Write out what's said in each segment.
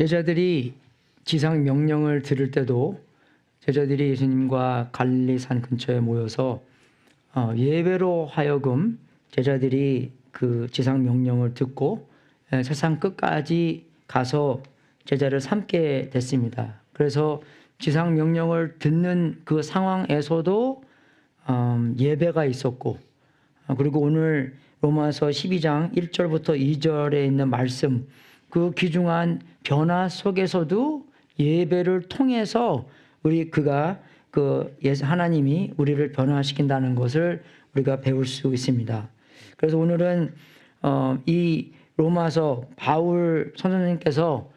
제자들이 지상 명령을 들을 때도 제자들이 예수님과 갈릴리산 근처에 모여서 예배로 하여금 제자들이 그 지상 명령을 듣고 세상 끝까지 가서 제자를 삼게 됐습니다. 그래서 지상 명령을 듣는 그 상황에서도 예배가 있었고, 그리고 오늘 로마서 12장 1절부터 2절에 있는 말씀, 그 귀중한 변화 속에서도 예배를 통해서 하나님이 우리를 변화시킨다는 것을 우리가 배울 수 있습니다. 그래서 오늘은 이 로마서 바울 선생님께서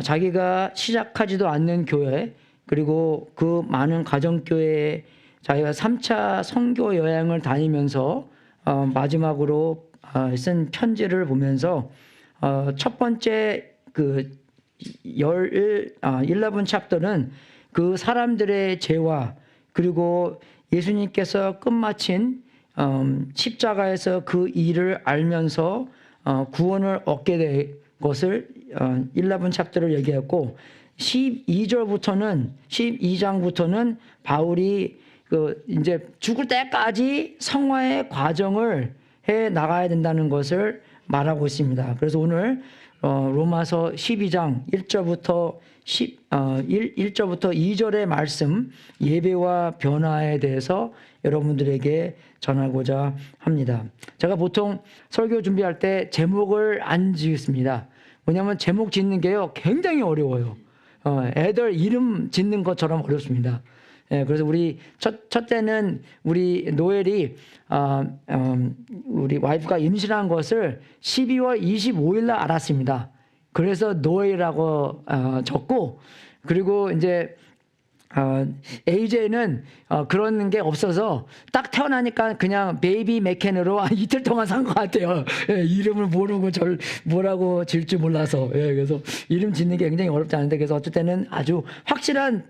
자기가 시작하지도 않는 교회, 그리고 그 많은 가정교회에 자기가 3차 선교 여행을 다니면서 마지막으로 쓴 편지를 보면서 첫 번째 그 11 챕터는 그 사람들의 죄와, 그리고 예수님께서 끝마친 십자가에서 그 일을 알면서 구원을 얻게 된 것을 11 챕터를 얘기했고, 12장부터는 바울이 이제 죽을 때까지 성화의 과정을 해 나가야 된다는 것을 말하고 있습니다. 그래서 오늘 로마서 12장 1절부터 2절의 말씀, 예배와 변화에 대해서 여러분들에게 전하고자 합니다. 제가 보통 설교 준비할 때 제목을 안 지었습니다. 왜냐하면 제목 짓는 게요 굉장히 어려워요. 애들 이름 짓는 것처럼 어렵습니다. 그래서 우리 첫째는 우리 노엘이 우리 와이프가 임신한 것을 12월 25일 날 알았습니다. 그래서 노엘이라고 적고, 그리고 이제 AJ는 그런 게 없어서 딱 태어나니까 그냥 베이비 맥켄으로 이틀 동안 산 것 같아요. 이름을 모르고 뭐라고 지을 줄 몰라서. 그래서 이름 짓는 게 굉장히 어렵지 않은데, 그래서 어쩔 때는 아주 확실한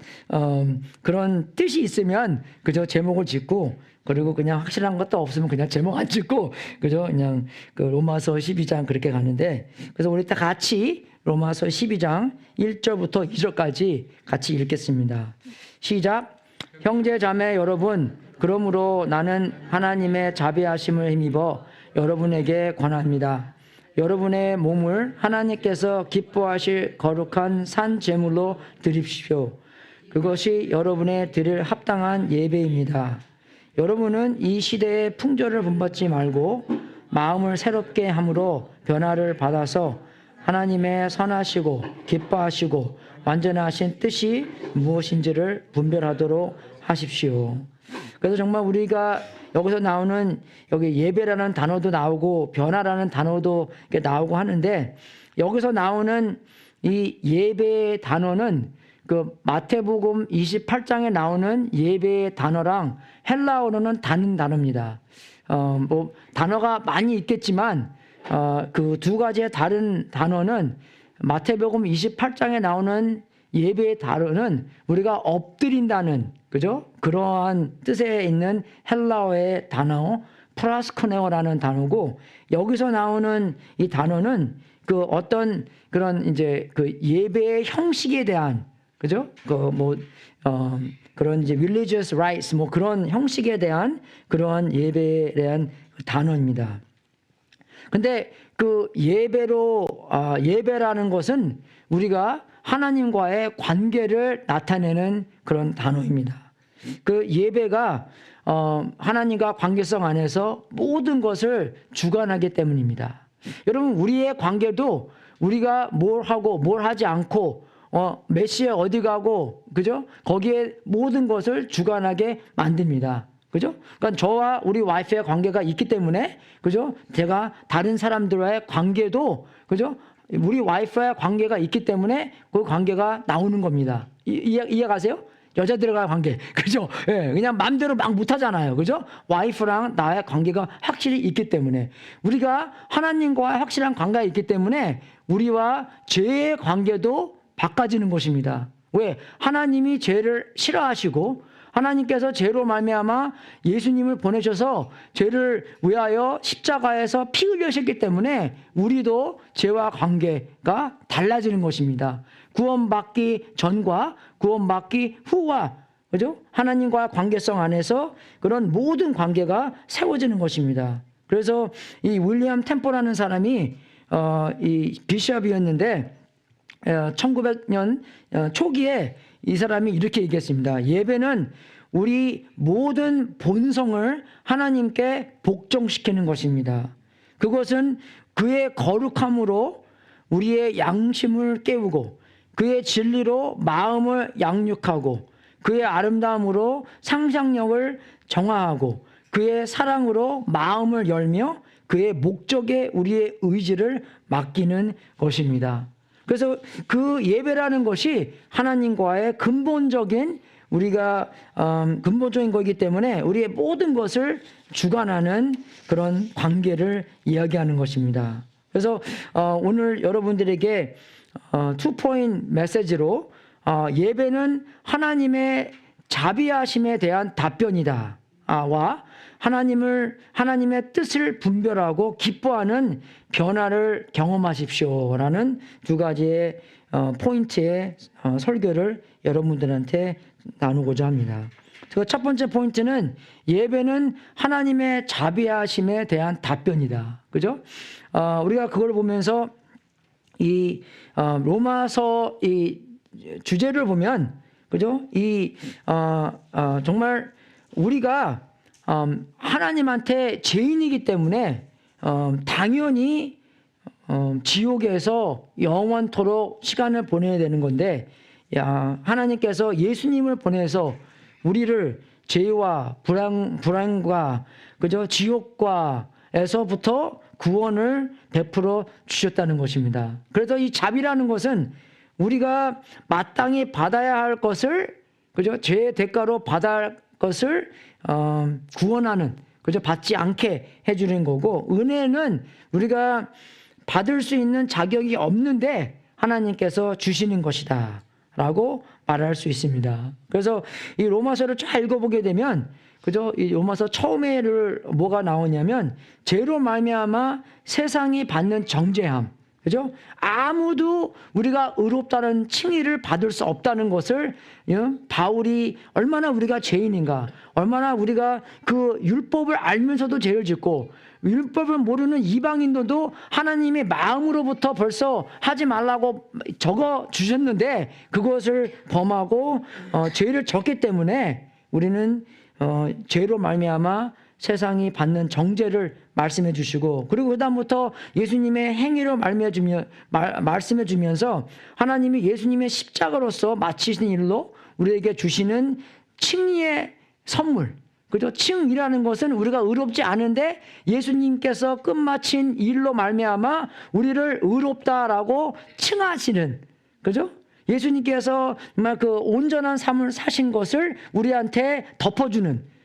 그런 뜻이 있으면 그저 제목을 짓고, 그리고 그냥 확실한 것도 없으면 그냥 제목 안 짓고, 그저 그냥 그 로마서 12장 그렇게 가는데, 그래서 우리 다 같이 로마서 12장 1절부터 2절까지 같이 읽겠습니다. 시작. 형제 자매 여러분, 그러므로 나는 하나님의 자비하심을 힘입어 여러분에게 권합니다. 여러분의 몸을 하나님께서 기뻐하실 거룩한 산 제물로 드립시오. 그것이 여러분의 드릴 합당한 예배입니다. 여러분은 이 시대의 풍조를 본받지 말고 마음을 새롭게 함으로 변화를 받아서 하나님의 선하시고 기뻐하시고 완전하신 뜻이 무엇인지를 분별하도록 하십시오. 그래서 정말 우리가 여기서 나오는 여기 예배라는 단어도 나오고 변화라는 단어도 나오고 하는데, 여기서 나오는 이 예배의 단어는 그 마태복음 28장에 나오는 예배의 단어랑 헬라어로는 다른 단어입니다. 뭐 단어가 많이 있겠지만 그 두 가지의 다른 단어는, 마태복음 28장에 나오는 예배의 단어는 우리가 엎드린다는, 그죠? 그러한 뜻에 있는 헬라어의 단어 프라스코네오라는 단어고, 여기서 나오는 이 단어는 그 어떤 그런 이제 그 예배의 형식에 대한, 그죠? 그런 이제 religious rites 뭐 그런 형식에 대한 그러한 예배에 대한 단어입니다. 근데 그 예배라는 것은 우리가 하나님과의 관계를 나타내는 그런 단어입니다. 그 예배가 하나님과 관계성 안에서 모든 것을 주관하기 때문입니다. 여러분, 우리의 관계도 우리가 뭘 하고 뭘 하지 않고 몇 시에 어디 가고, 그죠? 거기에 모든 것을 주관하게 만듭니다. 그죠? 그러니까 저와 우리 와이프의 관계가 있기 때문에, 그죠? 제가 다른 사람들과의 관계도, 그죠? 우리 와이프와의 관계가 있기 때문에 그 관계가 나오는 겁니다. 이해 가세요? 여자들과의 관계, 그죠? 그냥 마음대로 막 못하잖아요, 그죠? 와이프랑 나의 관계가 확실히 있기 때문에, 우리가 하나님과 확실한 관계가 있기 때문에 우리와 죄의 관계도 바꿔지는 것입니다. 왜? 하나님이 죄를 싫어하시고 하나님께서 죄로 말미암아 예수님을 보내셔서 죄를 위하여 십자가에서 피 흘리셨기 때문에 우리도 죄와 관계가 달라지는 것입니다. 구원받기 전과 구원받기 후와, 그죠? 하나님과 관계성 안에서 그런 모든 관계가 세워지는 것입니다. 그래서 이 윌리엄 템포라는 사람이 이 비숍이었는데 1900년 초기에 이 사람이 이렇게 얘기했습니다. 예배는 우리 모든 본성을 하나님께 복종시키는 것입니다. 그것은 그의 거룩함으로 우리의 양심을 깨우고 그의 진리로 마음을 양육하고 그의 아름다움으로 상상력을 정화하고 그의 사랑으로 마음을 열며 그의 목적에 우리의 의지를 맡기는 것입니다. 그래서 그 예배라는 것이 하나님과의 근본적인 우리가 근본적인 거기 때문에 우리의 모든 것을 주관하는 그런 관계를 이야기하는 것입니다. 그래서 오늘 여러분들에게 투포인트 메시지로 예배는 하나님의 자비하심에 대한 답변이다 와 하나님의 뜻을 분별하고 기뻐하는 변화를 경험하십시오라는 두 가지의 포인트의 설교를 여러분들한테 나누고자 합니다. 첫 번째 포인트는 예배는 하나님의 자비하심에 대한 답변이다. 그죠? 우리가 그걸 보면서 이 로마서 이 주제를 보면, 그죠? 정말 우리가 하나님한테 죄인이기 때문에 당연히 지옥에서 영원토록 시간을 보내야 되는 건데, 하나님께서 예수님을 보내서 우리를 죄와 불안과 그죠? 지옥과에서부터 구원을 베풀어 주셨다는 것입니다. 그래서 이 자비라는 것은 우리가 마땅히 받아야 할 것을, 그죠? 죄의 대가로 받아야 할 것을 구원하는, 그죠? 받지 않게 해주는 거고, 은혜는 우리가 받을 수 있는 자격이 없는데 하나님께서 주시는 것이다 라고 말할 수 있습니다. 그래서 이 로마서를 쫙 읽어보게 되면, 그죠? 이 로마서 처음에를 뭐가 나오냐면, 죄로 말미암아 세상이 받는 정죄함, 그죠? 아무도 우리가 의롭다는 칭의를 받을 수 없다는 것을 바울이 얼마나 우리가 죄인인가, 얼마나 우리가 그 율법을 알면서도 죄를 짓고 율법을 모르는 이방인들도 하나님의 마음으로부터 벌써 하지 말라고 적어 주셨는데 그것을 범하고 죄를 졌기 때문에 우리는 죄로 말미암아 세상이 받는 정죄를 말씀해 주시고, 그리고 그다음부터 예수님의 행위로 말씀해 주면서 하나님이 예수님의 십자가로서 마치신 일로 우리에게 주시는 칭의의 선물, 그죠? 칭이라는 것은 우리가 의롭지 않은데 예수님께서 끝마친 일로 말미암아 우리를 의롭다라고 칭하시는, 그죠? 예수님께서 정말 그 온전한 삶을 사신 것을 우리한테 덮어주는,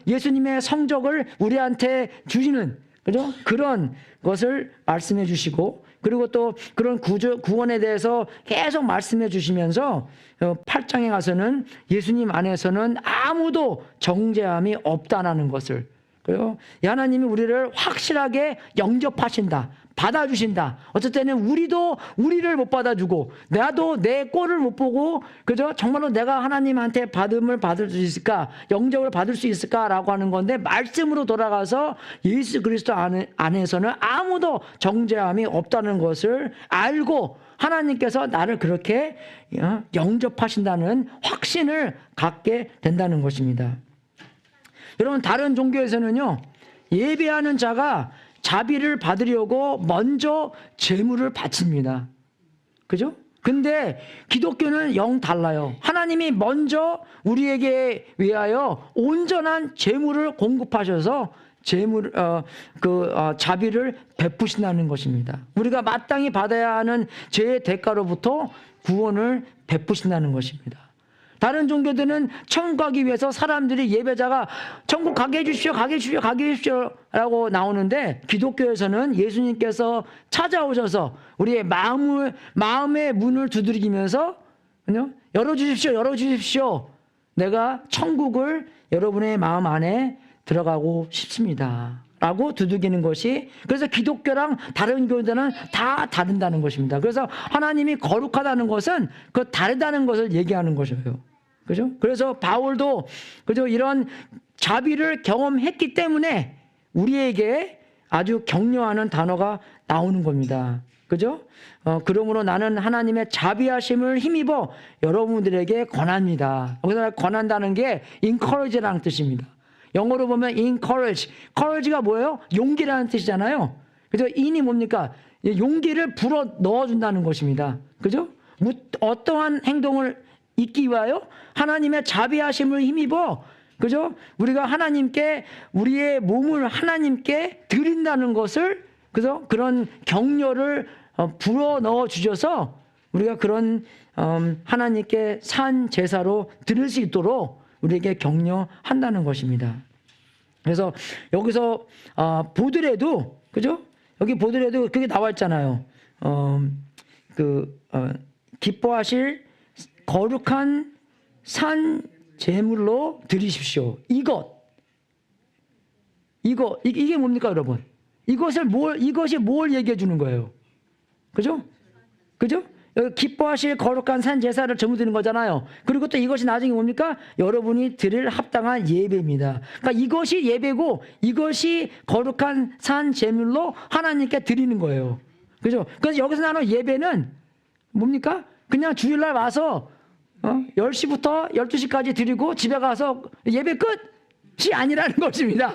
예수님의 성적을 우리한테 주시는, 그죠? 그런 것을 말씀해 주시고, 그리고 또 그런 구원에 대해서 계속 말씀해 주시면서 8장에 가서는 예수님 안에서는 아무도 정죄함이 없다라는 것을, 그리고 하나님이 우리를 확실하게 영접하신다, 받아주신다. 어쩔 때는 우리도 우리를 못 받아주고, 나도 내 꼴을 못 보고, 그죠? 정말로 내가 하나님한테 받음을 받을 수 있을까, 영접을 받을 수 있을까라고 하는 건데, 말씀으로 돌아가서 예수 그리스도 안에서는 아무도 정죄함이 없다는 것을 알고 하나님께서 나를 그렇게 영접하신다는 확신을 갖게 된다는 것입니다. 여러분, 다른 종교에서는요, 예배하는 자가 자비를 받으려고 먼저 제물을 바칩니다. 그죠? 근데 기독교는 영 달라요. 하나님이 먼저 우리에게 위하여 온전한 제물을 공급하셔서 자비를 베푸신다는 것입니다. 우리가 마땅히 받아야 하는 죄의 대가로부터 구원을 베푸신다는 것입니다. 다른 종교들은 천국 가기 위해서 사람들이 예배자가 천국 가게 해주십시오, 가게 해주십시오, 가게 해주십시오 라고 나오는데, 기독교에서는 예수님께서 찾아오셔서 우리의 마음의 문을 두드리면서 열어주십시오, 열어주십시오, 내가 천국을 여러분의 마음 안에 들어가고 싶습니다. 라고 두들기는 것이, 그래서 기독교랑 다른 교회들은 다 다른다는 것입니다. 그래서 하나님이 거룩하다는 것은 그 다르다는 것을 얘기하는 것이에요. 그죠? 그래서 바울도 그죠? 이런 자비를 경험했기 때문에 우리에게 아주 격려하는 단어가 나오는 겁니다. 그죠? 그러므로 나는 하나님의 자비하심을 힘입어 여러분들에게 권합니다. 여기서 권한다는 게 encourage라는 뜻입니다. 영어로 보면 encourage. courage가 뭐예요? 용기라는 뜻이잖아요. 그죠? in이 뭡니까? 용기를 불어 넣어준다는 것입니다. 그죠? 어떠한 행동을 있기 위하여 하나님의 자비하심을 힘입어, 그죠? 우리가 하나님께 우리의 몸을 하나님께 드린다는 것을, 그죠? 그런 격려를 불어 넣어 주셔서 우리가 그런 하나님께 산 제사로 드릴 수 있도록 우리에게 격려한다는 것입니다. 그래서 여기서 보더라도, 그죠? 여기 보더라도 그게 나와 있잖아요. 기뻐하실 거룩한 산 제물로 드리십시오. 이게 뭡니까, 여러분? 이것이 뭘 얘기해 주는 거예요? 그죠? 그죠? 기뻐하실 거룩한 산 제사를 전부 드리는 거잖아요. 그리고 또 이것이 나중에 뭡니까? 여러분이 드릴 합당한 예배입니다. 그러니까 이것이 예배고 이것이 거룩한 산 제물로 하나님께 드리는 거예요. 그죠? 그래서 여기서 나오는 예배는 뭡니까? 그냥 주일날 와서 10시부터 12시까지 드리고 집에 가서 예배 끝이 아니라는 것입니다.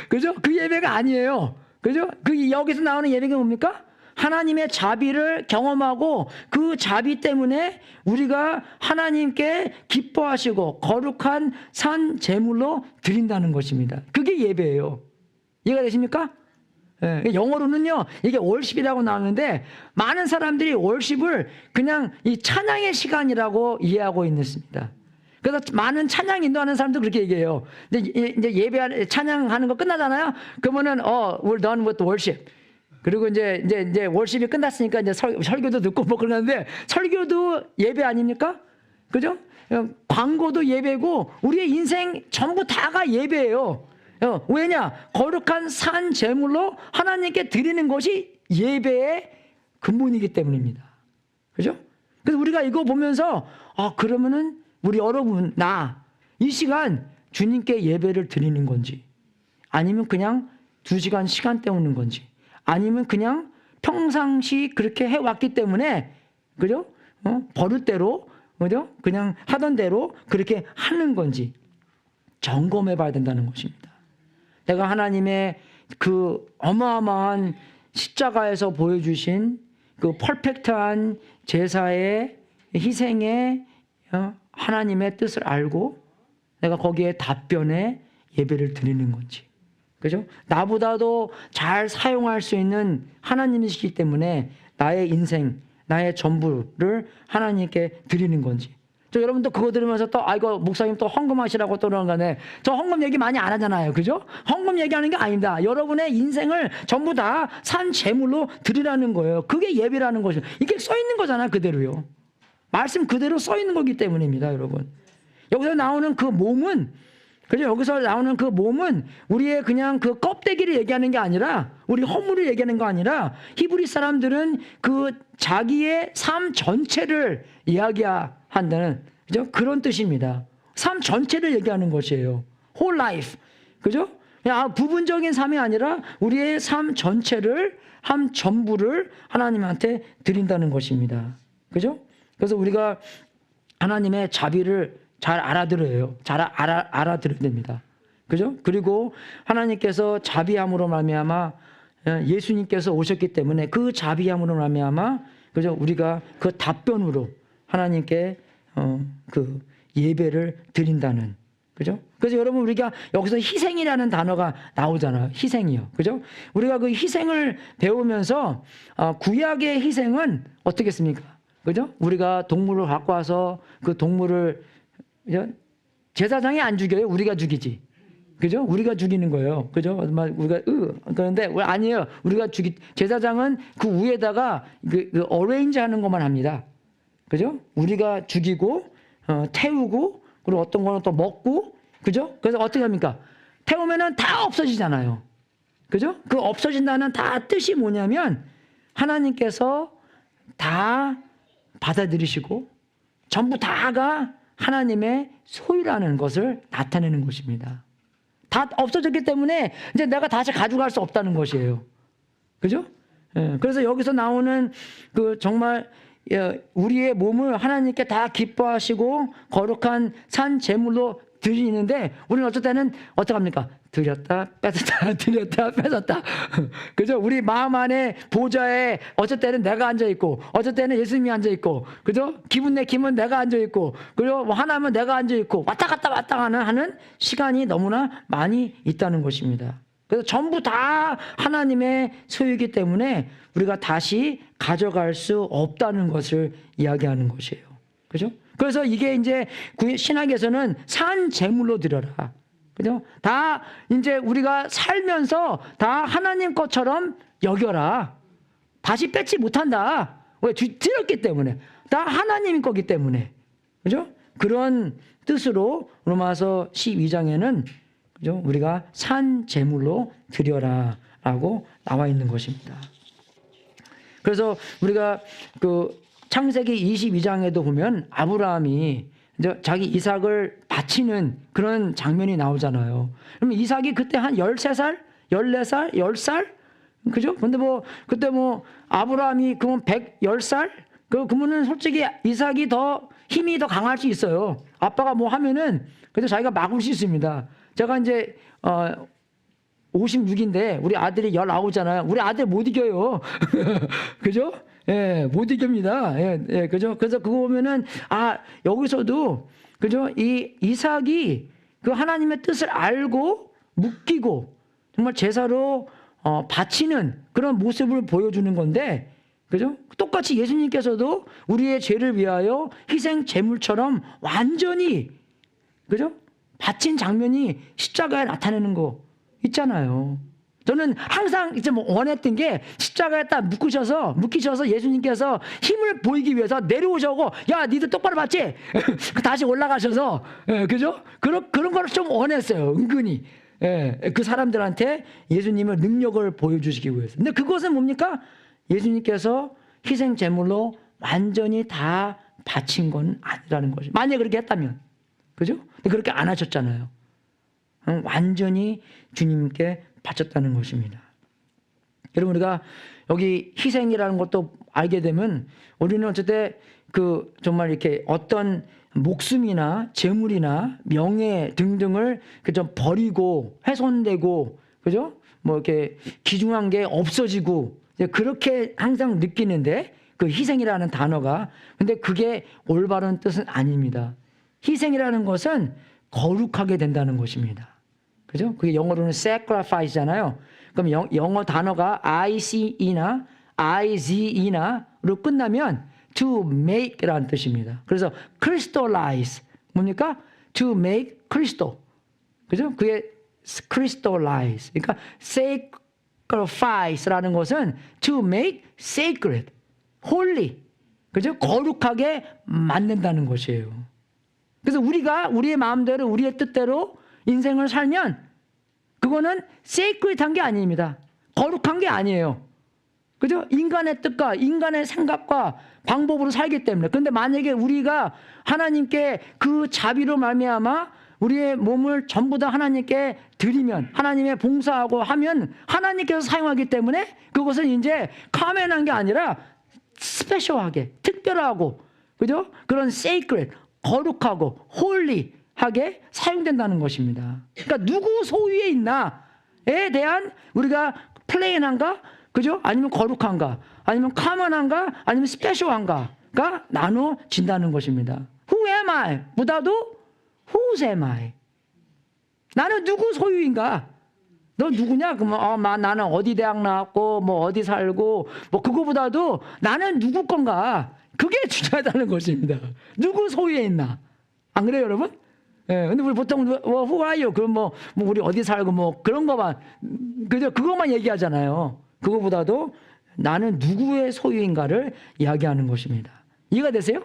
그죠? 그 예배가 아니에요. 그죠? 여기서 나오는 예배가 뭡니까? 하나님의 자비를 경험하고 그 자비 때문에 우리가 하나님께 기뻐하시고 거룩한 산 제물로 드린다는 것입니다. 그게 예배예요. 이해가 되십니까? 네, 영어로는요, 이게 월십이라고 나오는데 많은 사람들이 월십을 그냥 이 찬양의 시간이라고 이해하고 있습니다. 그래서 많은 찬양 인도하는 사람도 그렇게 얘기해요. 이제 예배 찬양하는 거 끝나잖아요. 그러면은 we're done with worship. 그리고 이제 월십이 끝났으니까 이제 설교도 듣고 뭐 그러는데 설교도 예배 아닙니까? 그죠? 광고도 예배고 우리의 인생 전부 다가 예배예요. 왜냐? 거룩한 산 제물로 하나님께 드리는 것이 예배의 근본이기 때문입니다. 그죠? 그래서 우리가 이거 보면서 그러면은 우리 여러분, 이 시간 주님께 예배를 드리는 건지, 아니면 그냥 2시간 시간 때우는 건지, 아니면 그냥 평상시 그렇게 해왔기 때문에, 그죠? 버릇대로, 그죠? 그냥 하던 대로 그렇게 하는 건지 점검해 봐야 된다는 것입니다. 내가 하나님의 그 어마어마한 십자가에서 보여주신 그 퍼펙트한 제사의 희생의 하나님의 뜻을 알고 내가 거기에 답변에 예배를 드리는 건지, 그죠? 나보다도 잘 사용할 수 있는 하나님이시기 때문에 나의 인생, 나의 전부를 하나님께 드리는 건지. 여러분도 그거 들으면서 또 이거 목사님 또 헌금하시라고 또 그러는 거네. 저 헌금 얘기 많이 안 하잖아요. 그죠? 헌금 얘기하는 게 아닙니다. 여러분의 인생을 전부 다 산 제물로 드리라는 거예요. 그게 예배라는 것이죠. 이게 써 있는 거잖아요. 그대로요. 말씀 그대로 써 있는 거기 때문입니다, 여러분. 여기서 나오는 그 몸은, 그죠? 여기서 나오는 그 몸은 우리의 그냥 그 껍데기를 얘기하는 게 아니라, 우리 허물을 얘기하는 거 아니라, 히브리 사람들은 그 자기의 삶 전체를 이야기한다는, 그죠? 그런 뜻입니다. 삶 전체를 얘기하는 것이에요. whole life. 그죠? 그냥 부분적인 삶이 아니라 우리의 삶 전체를, 삶 전부를 하나님한테 드린다는 것입니다. 그죠? 그래서 우리가 하나님의 자비를 잘 알아들어요. 잘 알아들어야 됩니다. 그죠? 그리고 하나님께서 자비함으로 말미암아 예수님께서 오셨기 때문에 그 자비함으로 말미암아, 그죠? 우리가 그 답변으로 하나님께 그 예배를 드린다는, 그죠? 그래서 여러분, 우리가 여기서 희생이라는 단어가 나오잖아요. 희생이요. 그죠? 우리가 그 희생을 배우면서 구약의 희생은 어떻겠습니까? 그죠? 우리가 동물을 갖고 와서 그 동물을 제사장이 안 죽여요. 우리가 죽이지. 그죠? 우리가 죽이는 거예요. 그죠? 우리가 그런데 아니에요. 우리가 제사장은 그 위에다가 어레인지 하는 것만 합니다. 그죠? 우리가 죽이고 태우고 그리고 어떤 거는 또 먹고, 그죠? 그래서 어떻게 합니까? 태우면은 다 없어지잖아요. 그죠? 그 없어진다는 다 뜻이 뭐냐면 하나님께서 다 받아들이시고 전부 다가 하나님의 소유라는 것을 나타내는 것입니다. 다 없어졌기 때문에 이제 내가 다시 가져갈 수 없다는 것이에요. 그죠? 예, 그래서 여기서 나오는 그 정말 우리의 몸을 하나님께 다 기뻐하시고 거룩한 산 제물로 드리는데 우리는 어쩔 때는 어떡합니까? 드렸다 뺏었다 드렸다 뺏었다. 그죠? 우리 마음 안에 보좌에 어쩔 때는 내가 앉아있고 어쩔 때는 예수님이 앉아있고, 그죠? 기분 내키면 내가 앉아있고, 그리고 뭐 하나면 내가 앉아있고 왔다 갔다 하는 시간이 너무나 많이 있다는 것입니다. 그래서 전부 다 하나님의 소유이기 때문에 우리가 다시 가져갈 수 없다는 것을 이야기하는 것이에요. 그죠? 그래서 이게 이제 신학에서는 산 제물로 드려라. 그죠? 다 이제 우리가 살면서 다 하나님 것처럼 여겨라. 다시 뺏지 못한다. 왜? 드렸기 때문에. 다 하나님 거기 때문에. 그죠? 그런 뜻으로 로마서 12장에는 그죠? 우리가 산 제물로 드려라 라고 나와 있는 것입니다. 그래서 우리가 그 창세기 22장에도 보면 아브라함이 이제 자기 이삭을 바치는 그런 장면이 나오잖아요. 그러면 이삭이 그때 한 13살, 14살, 10살? 그죠? 근데 뭐 그때 뭐 아브라함이 그러면 110살? 그러면은 솔직히 이삭이 더 힘이 더 강할 수 있어요. 아빠가 뭐 하면은 그래서 자기가 막을 수 있습니다. 제가 이제 56인데 우리 아들이 19잖아요. 우리 아들 못 이겨요. 그죠? 예, 못 이깁니다. 예, 그죠? 그래서 그거 보면은 여기서도 그죠? 이 이삭이 그 하나님의 뜻을 알고 묶이고 정말 제사로 바치는 그런 모습을 보여주는 건데, 그죠? 똑같이 예수님께서도 우리의 죄를 위하여 희생 제물처럼 완전히 그죠? 바친 장면이 십자가에 나타내는 거 있잖아요. 저는 항상 이제 뭐 원했던 게 십자가에 딱 묶이셔서 예수님께서 힘을 보이기 위해서 내려오셔고, 야, 니들 똑바로 봤지? 다시 올라가셔서, 그죠? 그런 걸 좀 원했어요. 은근히. 그 사람들한테 예수님의 능력을 보여주시기 위해서. 근데 그것은 뭡니까? 예수님께서 희생 제물로 완전히 다 바친 건 아니라는 것이. 만약에 그렇게 했다면. 그죠? 근데 그렇게 안 하셨잖아요. 완전히 주님께 바쳤다는 것입니다. 여러분, 우리가 여기 희생이라는 것도 알게 되면 우리는 어쨌든 그 정말 이렇게 어떤 목숨이나 재물이나 명예 등등을 좀 버리고 훼손되고, 그죠? 뭐 이렇게 귀중한 게 없어지고 그렇게 항상 느끼는데 그 희생이라는 단어가, 근데 그게 올바른 뜻은 아닙니다. 희생이라는 것은 거룩하게 된다는 것입니다. 그죠? 그게 영어로는 sacrifice잖아요. 그럼 영어 단어가 ICE나 IZE나로 끝나면 to make라는 뜻입니다. 그래서 crystallize 뭡니까? to make crystal. 그죠? 그게 crystallize. 그러니까 sacrifice라는 것은 to make sacred, holy. 그죠? 거룩하게 만든다는 것이에요. 그래서 우리가 우리의 마음대로 우리의 뜻대로 인생을 살면 그거는 sacred한 게 아닙니다. 거룩한 게 아니에요. 그죠? 인간의 뜻과 인간의 생각과 방법으로 살기 때문에. 그런데 만약에 우리가 하나님께 그 자비로 말미암아 우리의 몸을 전부 다 하나님께 드리면, 하나님의 봉사하고 하면 하나님께서 사용하기 때문에 그것은 이제 커먼한 게 아니라 스페셜하게, 특별하고, 그죠? 그런 sacred, 거룩하고 홀리하게 사용된다는 것입니다. 그러니까 누구 소유에 있나에 대한 우리가 플레인한가, 그죠? 아니면 거룩한가, 아니면 커먼한가, 아니면 스페셜한가가 나눠진다는 것입니다. Who am I? 보다도 Whose am I? 나는 누구 소유인가? 너 누구냐? 그러면 나는 어디 대학 나왔고 뭐 어디 살고 뭐 그거보다도 나는 누구 건가? 그게 중요하다는 것입니다. 누구 소유에 있나? 안 그래요, 여러분? 예, 근데 우리 보통 who are you? 그럼 뭐 우리 어디 살고 뭐 그런 거만, 그죠? 그것만 얘기하잖아요. 그거보다도 나는 누구의 소유인가를 이야기하는 것입니다. 이해가 되세요?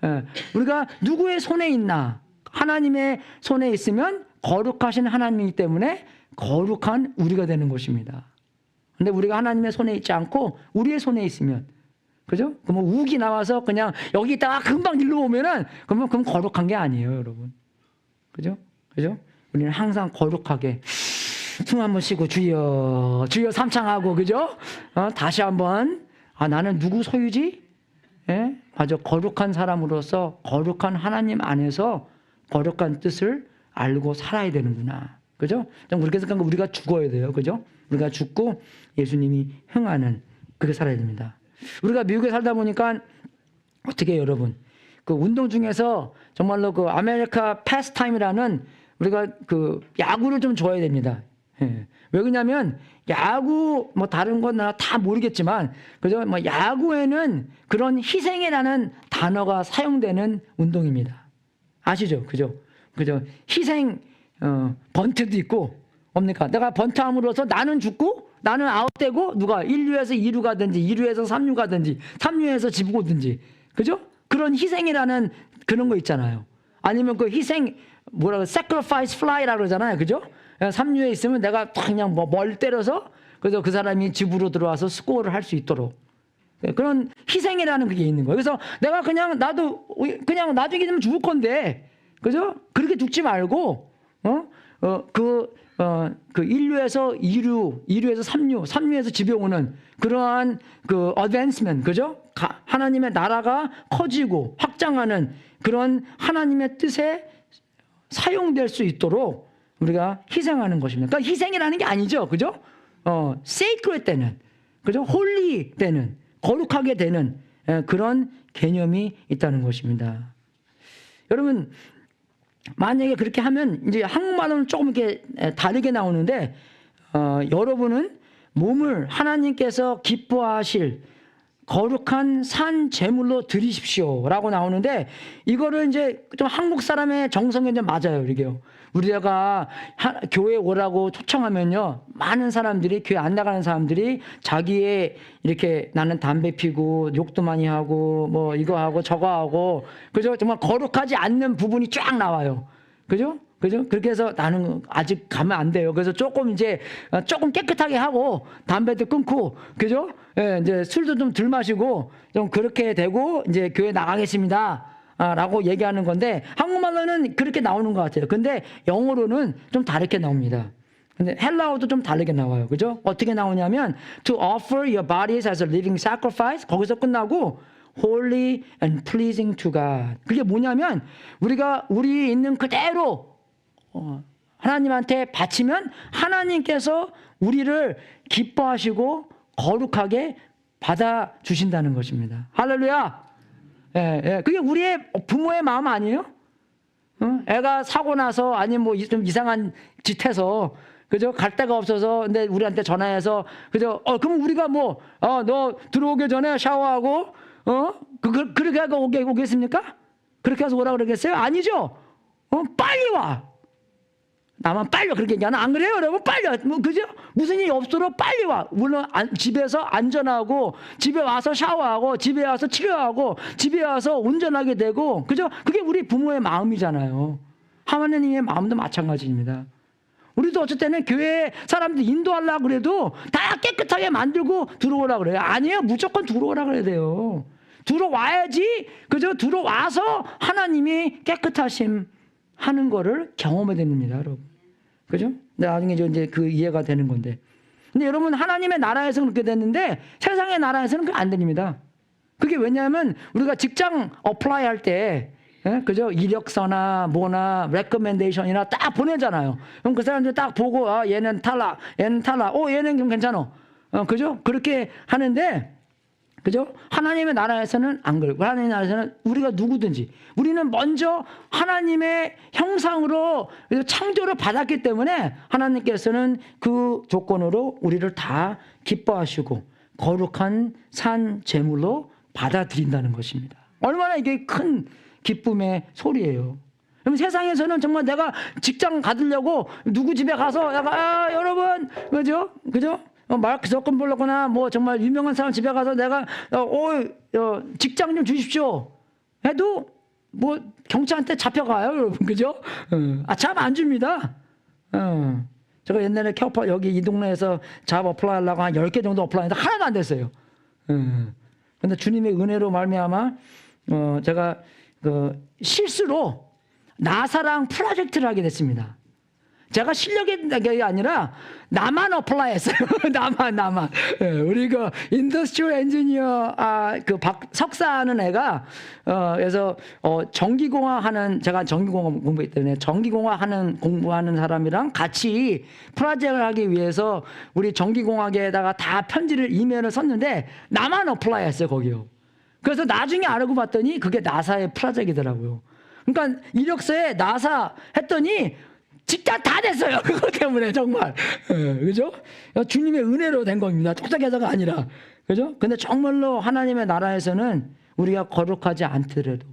예, 우리가 누구의 손에 있나? 하나님의 손에 있으면 거룩하신 하나님이기 때문에 거룩한 우리가 되는 것입니다. 근데 우리가 하나님의 손에 있지 않고 우리의 손에 있으면, 그죠? 그럼 우기 나와서 그냥 여기 있다가 금방 일로 오면은 그럼 거룩한 게 아니에요, 여러분. 그죠? 그죠? 우리는 항상 거룩하게 숨 한번 쉬고 주여 삼창하고, 그죠? 다시 한번 나는 누구 소유지? 예? 맞아. 거룩한 사람으로서 거룩한 하나님 안에서 거룩한 뜻을 알고 살아야 되는구나. 그죠? 그렇게 생각하면 우리가 죽어야 돼요. 그죠? 우리가 죽고 예수님이 행하는 그렇게 살아야 됩니다. 우리가 미국에 살다 보니까 어떻게 해요, 여러분? 그 운동 중에서 정말로 그 아메리카 패스타임이라는 우리가 그 야구를 좀 좋아해야 됩니다. 예. 왜 그러냐면 야구 뭐 다른 건 나 다 모르겠지만, 그죠? 뭐 야구에는 그런 희생이라는 단어가 사용되는 운동입니다. 아시죠? 그죠? 그죠? 희생 번트도 있고, 뭡니까? 내가 번트함으로써 나는 죽고 나는 아웃되고 누가 1루에서 2루 가든지 2루에서 3루 가든지 3루에서 집 오든지, 그죠? 그런 희생이라는 그런 거 있잖아요. 아니면 그 희생 뭐라고 sacrifice fly라고 그러잖아요. 그죠? 3루에 있으면 내가 그냥 뭐 멀리 때려서 그래서 그 사람이 집으로 들어와서 스코어를 할 수 있도록 그런 희생이라는 그게 있는 거예요. 그래서 내가 그냥 나도 그냥 나중에 되면 죽을 건데, 그죠? 그렇게 죽지 말고 그 1루에서 2루, 2루에서 3루, 3루에서 집에 오는 그러한 그 어드밴스먼트, 그죠? 하나님의 나라가 커지고 확장하는 그런 하나님의 뜻에 사용될 수 있도록 우리가 희생하는 것입니다. 그러니까 희생이라는 게 아니죠, 그죠? sacred 되는, 그죠? holy 되는, 거룩하게 되는 그런 개념이 있다는 것입니다. 여러분, 만약에 그렇게 하면 이제 한국말로는 조금 이렇게 다르게 나오는데, 여러분은 몸을 하나님께서 기뻐하실 거룩한 산 제물로 드리십시오라고 나오는데, 이거를 이제 좀 한국 사람의 정성에 이제 맞아요, 이게요. 우리가 교회 오라고 초청하면요, 많은 사람들이, 교회 안 나가는 사람들이 자기의 이렇게 나는 담배 피고 욕도 많이 하고 뭐 이거 하고 저거 하고, 그죠? 정말 거룩하지 않는 부분이 쫙 나와요. 그죠? 그죠? 그렇게 해서 나는 아직 가면 안 돼요. 그래서 조금 이제 조금 깨끗하게 하고 담배도 끊고, 그죠? 예, 이제 술도 좀 덜 마시고 좀 그렇게 되고 이제 교회 나가겠습니다. 라고 얘기하는 건데, 한국말로는 그렇게 나오는 것 같아요. 근데 영어로는 좀 다르게 나옵니다. 근데 헬라어도 좀 다르게 나와요. 그죠? 어떻게 나오냐면 to offer your bodies as a living sacrifice, 거기서 끝나고 holy and pleasing to God. 그게 뭐냐면 우리가 우리 있는 그대로 하나님한테 바치면 하나님께서 우리를 기뻐하시고 거룩하게 받아주신다는 것입니다. 할렐루야. 예. 그게 우리의 부모의 마음 아니에요? 애가 사고 나서 아니면 뭐 좀 이상한 짓 해서, 그죠? 갈 데가 없어서 근데 우리한테 전화해서, 그죠? 그럼 우리가 뭐 너 들어오기 전에 샤워하고 그렇게 하고 오겠습니까? 그렇게 해서 오라 그러겠어요? 아니죠? 빨리 와. 나만 빨리 와. 그렇게 얘기하나? 안 그래요, 여러분? 빨리 와. 그죠? 무슨 일이 없도록 빨리 와. 물론 집에서 안전하고, 집에 와서 샤워하고, 집에 와서 치료하고, 집에 와서 운전하게 되고, 그죠? 그게 우리 부모의 마음이잖아요. 하나님의 마음도 마찬가지입니다. 우리도 어쩔 때는 교회 사람들 인도하려고 그래도 다 깨끗하게 만들고 들어오라 그래요. 아니에요. 무조건 들어오라 그래야 돼요. 들어와야지, 그죠? 들어와서 하나님이 깨끗하심 하는 거를 경험해야 됩니다, 여러분. 그죠? 나중에 이제 그 이해가 되는 건데. 근데 여러분, 하나님의 나라에서는 그렇게 됐는데 세상의 나라에서는 그게 안 됩니다. 그게 왜냐하면 우리가 직장 어플라이 할 때, 그죠? 이력서나 뭐나 레커멘데이션이나 딱 보내잖아요. 그럼 그 사람들 딱 보고, 얘는 탈락, 얘는 탈락, 얘는 좀 괜찮아. 그죠? 그렇게 하는데, 그죠? 하나님의 나라에서는 안 그래요. 하나님의 나라에서는 우리가 누구든지 우리는 먼저 하나님의 형상으로 창조를 받았기 때문에 하나님께서는 그 조건으로 우리를 다 기뻐하시고 거룩한 산 제물로 받아들인다는 것입니다. 얼마나 이게 큰 기쁨의 소리예요. 그럼 세상에서는 정말 내가 직장 가려고 누구 집에 가서 여러분, 그죠? 마크 저건볼로거나 뭐 정말 유명한 사람 집에 가서 내가 직장 좀 주십시오 해도 뭐 경찰한테 잡혀가요, 여러분. 그죠? 잡 안 줍니다. 제가 옛날에 캐오파 여기 이 동네에서 잡 어플라이 하려고 한 10개 정도 어플라이 했는데 하나도 안 됐어요. 근데 주님의 은혜로 말미암아 제가 그 실수로 나사랑 프로젝트를 하게 됐습니다. 제가 실력이 아니라 나만 어플라이 했어요. 나만. 우리 그 인더스트리얼 엔지니어 그 석사하는 애가 그래서 전기공학 하는, 제가 전기공학 공부했기 때문에 전기공학 하는 공부하는 사람이랑 같이 프로젝트를 하기 위해서 우리 전기공학에다가 다 편지를 이메일을 썼는데 나만 어플라이 했어요, 거기요. 그래서 나중에 알고 봤더니 그게 나사의 프로젝트더라고요. 그러니까 이력서에 나사 했더니 진짜 다 됐어요. 그거 때문에 정말. 그죠? 주님의 은혜로 된 겁니다. 똑딱해서가 아니라. 그죠? 근데 정말로 하나님의 나라에서는 우리가 거룩하지 않더라도,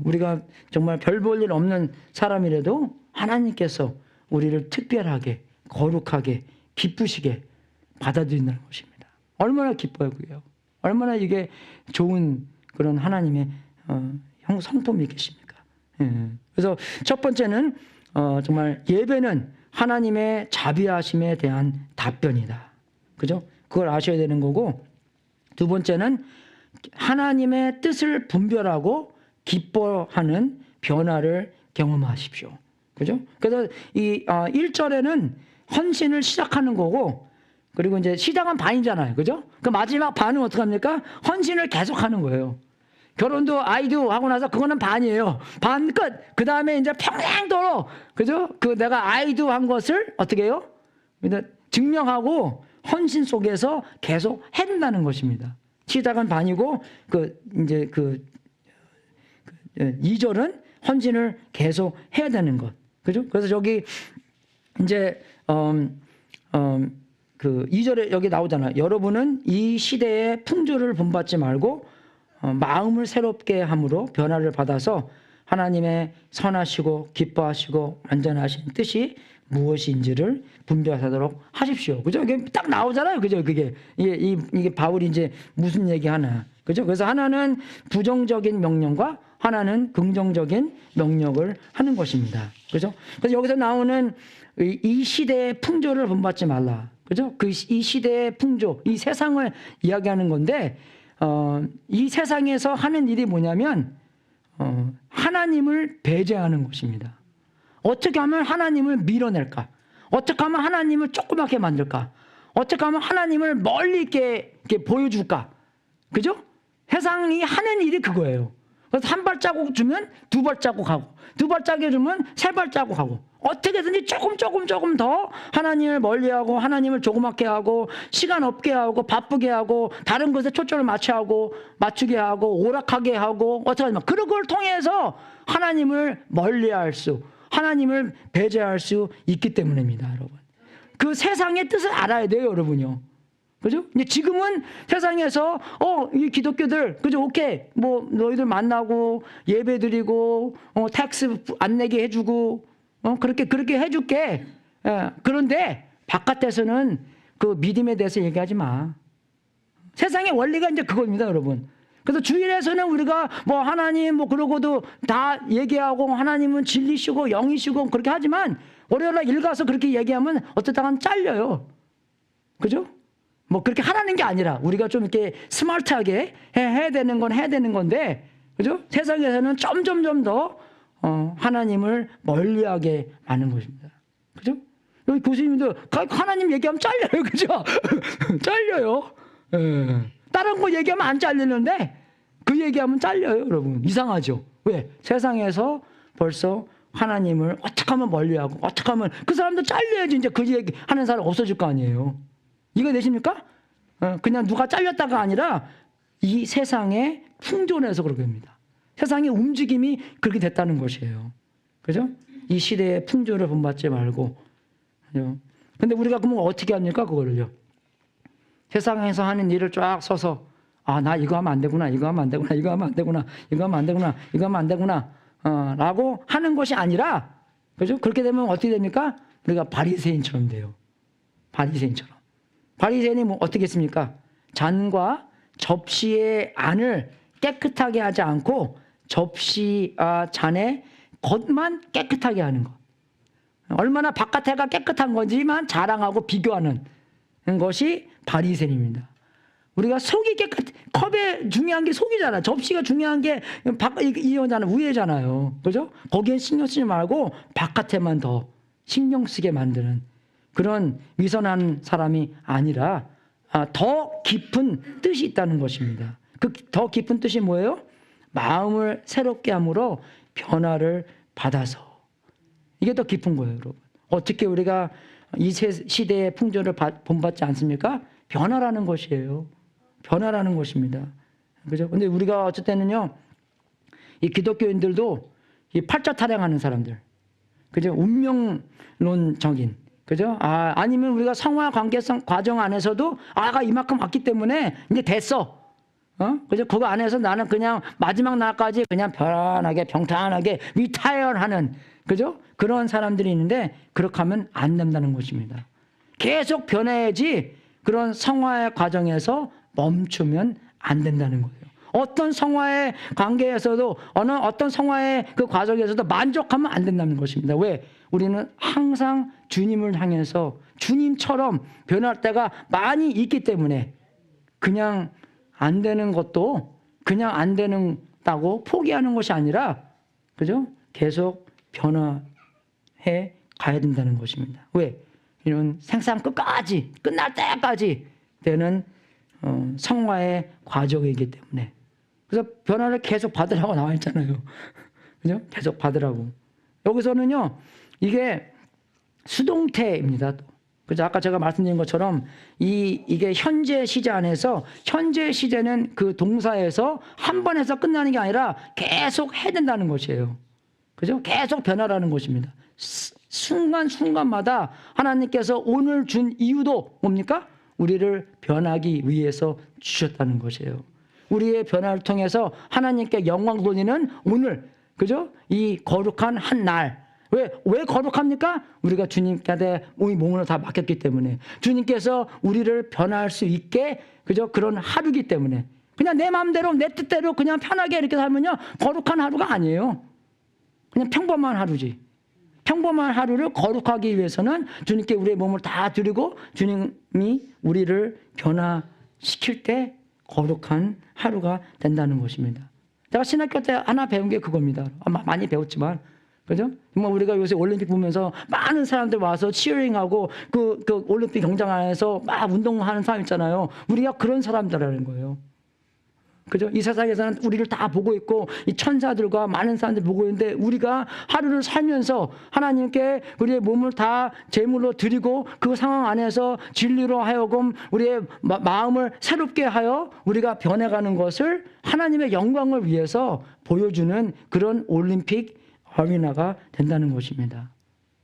우리가 정말 별 볼 일 없는 사람이라도 하나님께서 우리를 특별하게, 거룩하게, 기쁘시게 받아들인다는 것입니다. 얼마나 기뻐요, 그게요. 얼마나 이게 좋은 그런 하나님의 성품이겠습니까? 그래서 첫 번째는 정말 예배는 하나님의 자비하심에 대한 답변이다. 그죠? 그걸 아셔야 되는 거고, 두 번째는 하나님의 뜻을 분별하고 기뻐하는 변화를 경험하십시오. 그죠? 그래서 이 1절에는 헌신을 시작하는 거고, 그리고 이제 시작은 반이잖아요. 그죠? 그 마지막 반은 어떡합니까? 헌신을 계속하는 거예요. 결혼도 아이도 하고 나서 그거는 반이에요. 반 끝. 그 다음에 이제 평생도록, 그죠? 그 내가 아이도 한 것을 어떻게 해요? 증명하고 헌신 속에서 계속 해야 된다는 것입니다. 시작은 반이고, 이제 2절은 헌신을 계속 해야 되는 것. 그죠? 그래서 저기 이제, 2절에 여기 나오잖아요. 여러분은 이 시대의 풍조를 본받지 말고 마음을 새롭게 함으로 변화를 받아서 하나님의 선하시고 기뻐하시고 완전하신 뜻이 무엇인지를 분별하도록 하십시오. 그죠? 이게 딱 나오잖아요. 그죠? 이게 바울이 이제 무슨 얘기 하나. 그죠? 그래서 하나는 부정적인 명령과 하나는 긍정적인 명령을 하는 것입니다. 그죠? 그래서 여기서 나오는 이 시대의 풍조를 본받지 말라. 그죠? 이 시대의 풍조, 이 세상을 이야기하는 건데, 이 세상에서 하는 일이 뭐냐면 하나님을 배제하는 것입니다. 어떻게 하면 하나님을 밀어낼까? 어떻게 하면 하나님을 조그맣게 만들까? 어떻게 하면 하나님을 멀리 이렇게 보여줄까? 그죠? 세상이 하는 일이 그거예요. 그래서 한 발자국 주면 두 발자국 하고, 두 발자국 주면 세 발자국 하고, 어떻게든지 조금 더 하나님을 멀리하고 하나님을 조그맣게 하고 시간 없게 하고 바쁘게 하고 다른 것에 초점을 맞추게 하고 오락하게 하고 어떻게 하면 그런 걸 통해서 하나님을 멀리할 수, 하나님을 배제할 수 있기 때문입니다, 여러분. 그 세상의 뜻을 알아야 돼요, 여러분요. 그죠? 근데 지금은 세상에서 이 기독교들 그죠? 오케이 뭐 너희들 만나고 예배 드리고 텍스 안 내게 해주고 그렇게 해줄게. 그런데 바깥에서는 그 믿음에 대해서 얘기하지 마. 세상의 원리가 이제 그겁니다, 여러분. 그래서 주일에서는 우리가 뭐 하나님 뭐 그러고도 다 얘기하고 하나님은 진리시고 영이시고 그렇게 하지만 월요일날 일 가서 그렇게 얘기하면 어쩌다간 잘려요. 그죠? 뭐 그렇게 하라는 게 아니라 우리가 좀 이렇게 스마트하게 해야 되는 건 해야 되는 건데, 그죠? 세상에서는 점점 더 하나님을 멀리하게 하는 것입니다. 그죠? 여기 교수님도 하나님 얘기하면 잘려요. 그죠? 잘려요. 다른 거 얘기하면 안 잘리는데 그 얘기하면 잘려요, 여러분. 이상하죠? 왜? 세상에서 벌써 하나님을 어떻게 하면 멀리하고 어떻게 하면 그 사람도 잘려야지 이제 그 얘기 하는 사람 없어질 거 아니에요. 이거 되십니까? 그냥 누가 잘렸다가 아니라 이 세상의 풍조에서 그렇게 됩니다. 세상의 움직임이 그렇게 됐다는 것이에요. 그죠? 이 시대의 풍조를 본받지 말고. 그죠? 근데 우리가 그러면 어떻게 합니까? 그거를요. 세상에서 하는 일을 쫙 서서 나 이거 하면 안 되구나, 이거 하면 안 되구나, 이거 하면 안 되구나, 이거 하면 안 되구나, 이거 하면 안 되구나 라고 하는 것이 아니라, 그죠? 그렇게 되면 어떻게 됩니까? 우리가 바리새인처럼 돼요. 바리새인처럼. 바리새인이 뭐 어떻게 했습니까? 잔과 접시의 안을 깨끗하게 하지 않고 접시와 잔의 겉만 깨끗하게 하는 것. 얼마나 바깥에가 깨끗한 건지만 자랑하고 비교하는 것이 바리새인입니다. 우리가 속이 컵에 중요한 게 속이잖아. 접시가 중요한 게 이거잖아, 위에잖아요. 그죠? 거기에 신경 쓰지 말고 바깥에만 더 신경 쓰게 만드는 그런 위선한 사람이 아니라 더 깊은 뜻이 있다는 것입니다. 그 더 깊은 뜻이 뭐예요? 마음을 새롭게 함으로 변화를 받아서. 이게 더 깊은 거예요, 여러분. 어떻게 우리가 이 시대의 풍조를 본받지 않습니까? 변화라는 것이에요. 변화라는 것입니다. 그죠? 근데 우리가 어쩔 때는요, 이 기독교인들도 이 팔자 타령하는 사람들, 그죠? 운명론적인, 그죠? 아니면 우리가 성화 관계성 과정 안에서도 아가 이만큼 왔기 때문에 이제 됐어. 그죠? 그거 안에서 나는 그냥 마지막 날까지 그냥 편안하게, 평탄하게 리타이어하는, 그죠? 그런 사람들이 있는데, 그렇게 하면 안 된다는 것입니다. 계속 변해야지 그런 성화의 과정에서 멈추면 안 된다는 거예요. 어떤 성화의 관계에서도 어떤 성화의 그 과정에서도 만족하면 안 된다는 것입니다. 왜? 우리는 항상 주님을 향해서 주님처럼 변할 때가 많이 있기 때문에 그냥 안 되는 것도 그냥 안 되는다고 포기하는 것이 아니라, 그죠? 계속 변화해 가야 된다는 것입니다. 왜? 이런 생산 끝까지, 끝날 때까지 되는 성화의 과정이기 때문에. 그래서 변화를 계속 받으라고 나와 있잖아요. 그죠? 계속 받으라고. 여기서는요, 이게 수동태입니다. 그죠? 아까 제가 말씀드린 것처럼 이게 현재 시제 안에서 현재 시제는 그 동사에서 한 번 해서 끝나는 게 아니라 계속 해야 된다는 것이에요. 그죠? 계속 변화라는 것입니다. 순간순간마다 하나님께서 오늘 준 이유도 뭡니까? 우리를 변하기 위해서 주셨다는 것이에요. 우리의 변화를 통해서 하나님께 영광 돌리는 오늘, 그죠? 이 거룩한 한 날. 왜 거룩합니까? 우리가 주님께 우리 몸을 다 맡겼기 때문에. 주님께서 우리를 변화할 수 있게, 그죠? 그런 하루기 때문에. 그냥 내 마음대로, 내 뜻대로 그냥 편하게 이렇게 살면요, 거룩한 하루가 아니에요. 그냥 평범한 하루지. 평범한 하루를 거룩하기 위해서는 주님께 우리의 몸을 다 드리고 주님이 우리를 변화시킬 때 거룩한 하루가 된다는 것입니다. 제가 신학교 때 하나 배운 게 그겁니다. 많이 배웠지만, 그죠? 뭐 우리가 요새 올림픽 보면서 많은 사람들 와서 치어링하고 그 올림픽 경장 안에서 막 운동하는 사람 있잖아요. 우리가 그런 사람들이라는 거예요. 그죠? 이 세상에서는 우리를 다 보고 있고 이 천사들과 많은 사람들이 보고 있는데 우리가 하루를 살면서 하나님께 우리의 몸을 다 제물로 드리고 그 상황 안에서 진리로 하여금 우리의 마음을 새롭게 하여 우리가 변해가는 것을 하나님의 영광을 위해서 보여주는 그런 올림픽 어리나가 된다는 것입니다.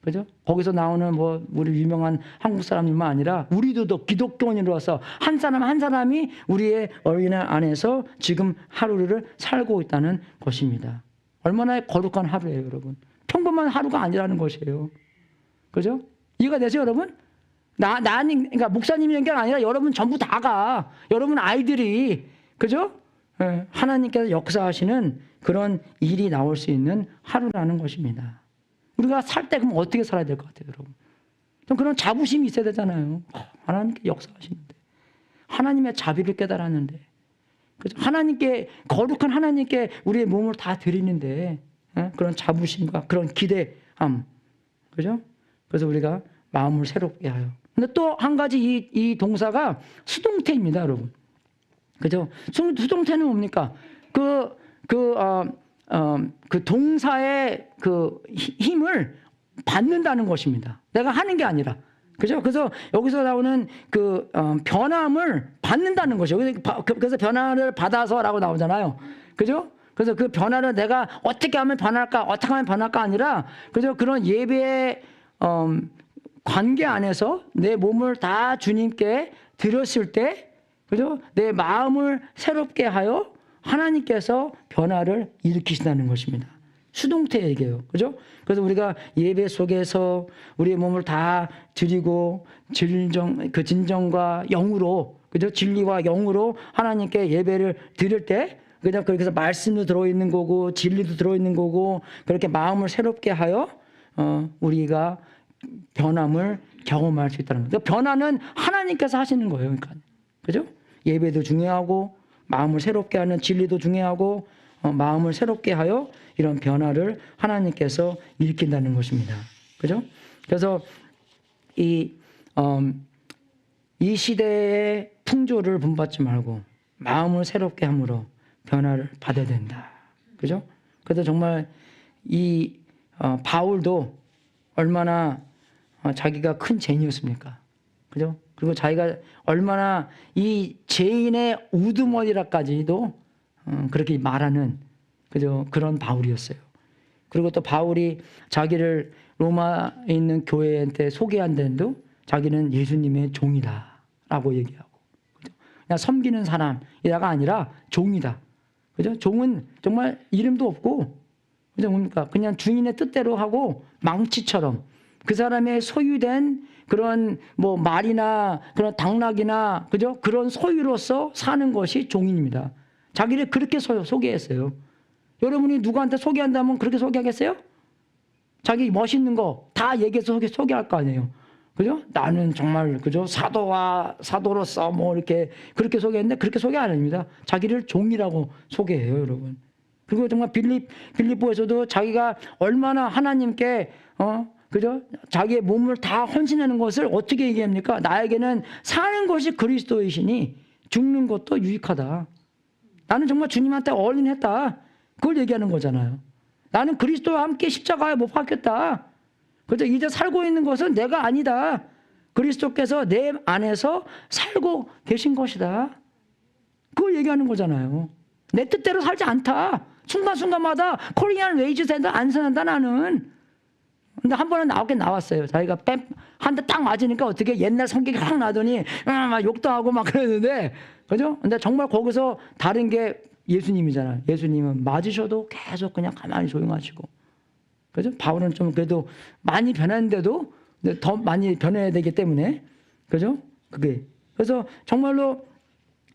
그죠? 거기서 나오는 뭐 우리 유명한 한국 사람들만 아니라 우리도 기독교인으로서 한 사람 한 사람이 우리의 어린아 안에서 지금 하루를 살고 있다는 것입니다. 얼마나 거룩한 하루예요, 여러분. 평범한 하루가 아니라는 것이에요. 그죠? 이해가 되세요, 여러분? 그러니까 목사님이 연결 아니라 여러분 전부 다가, 여러분 아이들이, 그죠? 하나님께서 역사하시는 그런 일이 나올 수 있는 하루라는 것입니다. 우리가 살 때 그럼 어떻게 살아야 될 것 같아요, 여러분? 좀 그런 자부심이 있어야 되잖아요. 하나님께 역사하시는데, 하나님의 자비를 깨달았는데, 그죠? 하나님께, 거룩한 하나님께 우리의 몸을 다 드리는데, 그런 자부심과 그런 기대함, 그죠? 그래서 우리가 마음을 새롭게 하여. 근데 또 한 가지 이 동사가 수동태입니다, 여러분. 그죠? 수동태는 뭡니까? 그 동사의 그 힘을 받는다는 것입니다. 내가 하는 게 아니라. 그죠? 그래서 여기서 나오는 그 변함을 받는다는 것이죠. 그래서 변화를 받아서라고 나오잖아요. 그죠? 그래서 그 변화를 내가 어떻게 하면 변할까, 어떻게 하면 변할까 아니라, 그죠? 그런 예배의 관계 안에서 내 몸을 다 주님께 드렸을 때, 그죠? 내 마음을 새롭게 하여 하나님께서 변화를 일으키신다는 것입니다. 수동태 얘기예요. 그죠? 그래서 우리가 예배 속에서 우리의 몸을 다 드리고 진정과 영으로, 그죠? 진리와 영으로 하나님께 예배를 드릴 때 그냥 그래서 말씀도 들어있는 거고 진리도 들어있는 거고 그렇게 마음을 새롭게 하여 우리가 변함을 경험할 수 있다는 거죠. 변화는 하나님께서 하시는 거예요. 그러니까 그죠? 예배도 중요하고 마음을 새롭게 하는 진리도 중요하고 마음을 새롭게 하여 이런 변화를 하나님께서 일으킨다는 것입니다. 그죠? 그래서 이 시대의 풍조를 본받지 말고 마음을 새롭게 함으로 변화를 받아야 된다. 그죠? 그래서 정말 이 바울도 얼마나 자기가 큰 죄인이었습니까? 그죠? 그리고 자기가 얼마나 이 죄인의 우두머리라까지도 그렇게 말하는 그죠? 그런 바울이었어요. 그리고 또 바울이 자기를 로마에 있는 교회한테 소개한 데도 자기는 예수님의 종이다라고 얘기하고 그죠? 그냥 섬기는 사람이다가 아니라 종이다. 그죠? 종은 정말 이름도 없고 그죠? 뭡니까? 그냥 주인의 뜻대로 하고 망치처럼 그 사람의 소유된 그런 뭐 말이나 그런 당락이나 그죠? 그런 소유로서 사는 것이 종인입니다. 자기를 그렇게 소개했어요. 여러분이 누구한테 소개한다면 그렇게 소개하겠어요? 자기 멋있는 거 다 얘기해서 소개할 거 아니에요. 그죠? 나는 정말 그죠? 사도로서 뭐 이렇게 그렇게 소개했는데 그렇게 소개 안 합니다. 자기를 종이라고 소개해요, 여러분. 그리고 정말 빌립보에서도 자기가 얼마나 하나님께 그죠? 자기의 몸을 다 헌신하는 것을 어떻게 얘기합니까? 나에게는 사는 것이 그리스도이시니 죽는 것도 유익하다. 나는 정말 주님한테 올인했다. 그걸 얘기하는 거잖아요. 나는 그리스도와 함께 십자가에 못 박혔다. 그래서 이제 살고 있는 것은 내가 아니다. 그리스도께서 내 안에서 살고 계신 것이다. 그걸 얘기하는 거잖아요. 내 뜻대로 살지 않다. 순간순간마다 코리안 웨이즈 센터 안 선한다 나는. 근데 한 번은 나왔어요. 자기가 한 대 딱 맞으니까 어떻게 옛날 성격이 확 나더니 막 욕도 하고 막 그러는데 그죠? 근데 정말 거기서 다른 게 예수님이잖아요. 예수님은 맞으셔도 계속 그냥 가만히 조용하시고 그죠? 바울은 좀 그래도 많이 변했는데도 더 많이 변해야 되기 때문에 그죠? 그게 그래서 정말로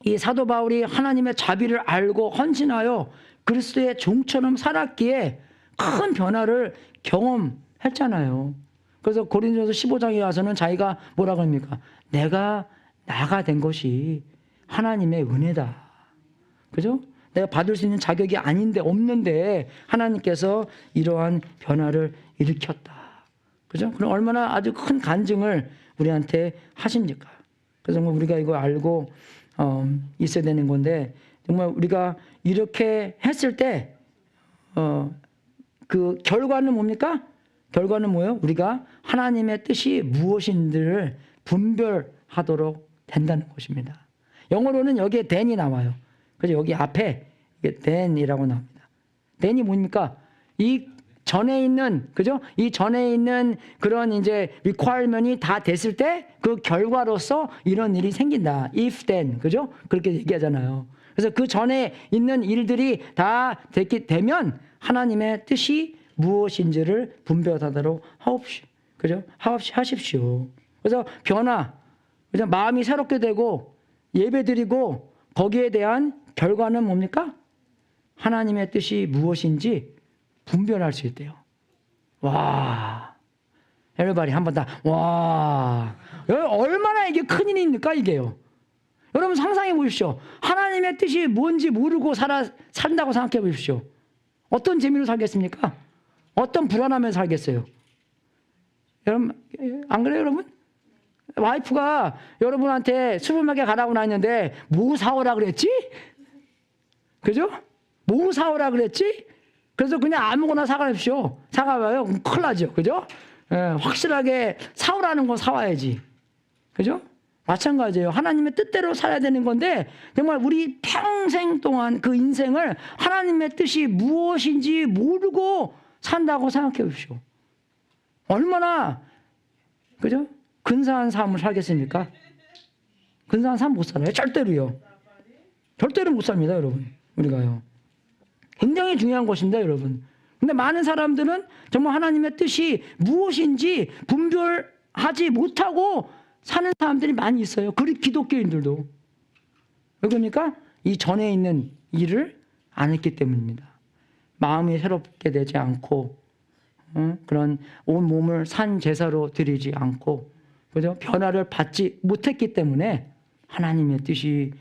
이 사도 바울이 하나님의 자비를 알고 헌신하여 그리스도의 종처럼 살았기에 큰 변화를 경험했잖아요. 그래서 고린도서 15장에 와서는 자기가 뭐라고 합니까? 내가 나가 된 것이 하나님의 은혜다. 그죠? 내가 받을 수 있는 자격이 아닌데 없는데 하나님께서 이러한 변화를 일으켰다. 그죠? 그럼 얼마나 아주 큰 간증을 우리한테 하십니까? 그래서 정말 우리가 이거 알고 있어야 되는 건데 정말 우리가 이렇게 했을 때 그 결과는 뭡니까? 결과는 뭐예요? 우리가 하나님의 뜻이 무엇인지를 분별하도록 된다는 것입니다. 영어로는 여기에 then이 나와요. 그래서 여기 앞에 then이라고 나옵니다. then이 뭡니까? 이 전에 있는 그죠? 이 전에 있는 그런 이제 requirement이 다 됐을 때 그 결과로서 이런 일이 생긴다. if then 그죠? 그렇게 얘기하잖아요. 그래서 그 전에 있는 일들이 다 되면 하나님의 뜻이 무엇인지를 분별하도록 하옵시오. 그죠? 하십시오. 그래서 변화, 그죠? 마음이 새롭게 되고 예배드리고 거기에 대한 결과는 뭡니까? 하나님의 뜻이 무엇인지 분별할 수 있대요. 와, everybody 한번 다 와, 얼마나 이게 큰 일입니까 이게요? 여러분 상상해 보십시오. 하나님의 뜻이 뭔지 모르고 산다고 생각해 보십시오. 어떤 재미로 살겠습니까? 어떤 불안함에 살겠어요? 여러분 안 그래요, 여러분? 와이프가 여러분한테 슈퍼마켓 가라고 했는데 뭐 사오라 그랬지? 그죠? 뭐 사오라 그랬지? 그래서 그냥 아무거나 사가십시오. 사가봐요. 큰일 나죠. 그죠? 확실하게 사오라는 건 사와야지. 그죠? 마찬가지예요. 하나님의 뜻대로 살아야 되는 건데 정말 우리 평생 동안 그 인생을 하나님의 뜻이 무엇인지 모르고 산다고 생각해 보십시오. 얼마나 그죠? 근사한 삶을 살겠습니까? 근사한 삶 못 살아요. 절대로요. 절대로 못 삽니다, 여러분. 우리가요. 굉장히 중요한 것인데, 여러분. 근데 많은 사람들은 정말 하나님의 뜻이 무엇인지 분별하지 못하고 사는 사람들이 많이 있어요. 그리고 기독교인들도. 왜 그러니까 이 전에 있는 일을 않았기 때문입니다. 마음이 새롭게 되지 않고 그런 온 몸을 산 제사로 드리지 않고 그죠? 변화를 받지 못했기 때문에 하나님의 뜻이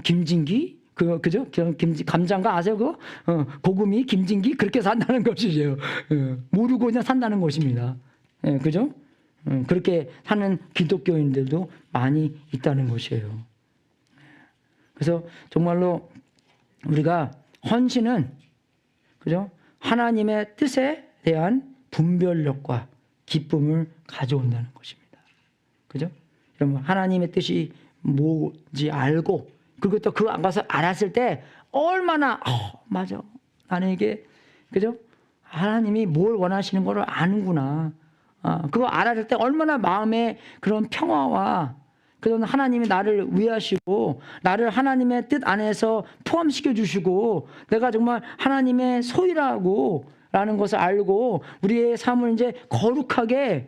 김진기 그죠? 감장가 아세요? 고금이 김진기 그렇게 산다는 것이죠. 모르고 그냥 산다는 것입니다. 그죠? 그렇게 사는 기독교인들도 많이 있다는 것이에요. 그래서 정말로 우리가 헌신은 그죠? 하나님의 뜻에 대한 분별력과 기쁨을 가져온다는 것입니다. 그죠? 여러분 하나님의 뜻이 뭐지 알고 그리고 또 그 안 가서 알았을 때 얼마나 맞아 나는 이게 그죠? 하나님이 뭘 원하시는 걸 아는구나. 그거 알았을 때 얼마나 마음에 그런 평화와 그런 하나님이 나를 위하시고 나를 하나님의 뜻 안에서 포함시켜 주시고 내가 정말 하나님의 소유라고 라는 것을 알고 우리의 삶을 이제 거룩하게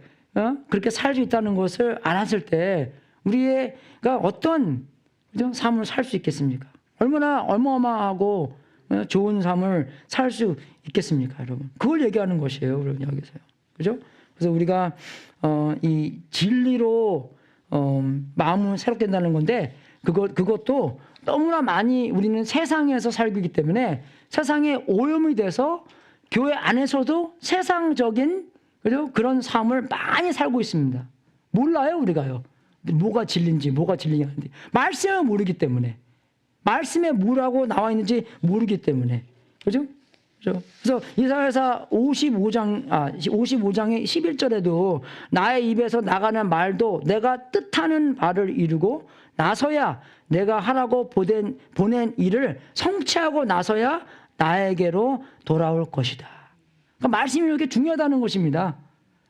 그렇게 살 수 있다는 것을 알았을 때 우리가 어떤 그죠? 삶을 살 수 있겠습니까? 얼마나 어마어마하고 좋은 삶을 살 수 있겠습니까, 여러분? 그걸 얘기하는 것이에요, 여러분 여기서요. 그죠? 그래서 우리가 이 진리로 마음을 새롭게 한다는 건데 그것도 너무나 많이 우리는 세상에서 살고 있기 때문에 세상에 오염이 돼서 교회 안에서도 세상적인 그죠? 그런 삶을 많이 살고 있습니다. 몰라요, 우리가요. 뭐가 진리인지 뭐가 진리인지 하는데 말씀을 모르기 때문에 말씀에 뭐라고 나와 있는지 모르기 때문에 그죠? 그래서 이사야서 55장의 11절에도 나의 입에서 나가는 말도 내가 뜻하는 바를 이루고 나서야 내가 하라고 보낸 일을 성취하고 나서야 나에게로 돌아올 것이다. 그러니까 말씀이 이렇게 중요하다는 것입니다.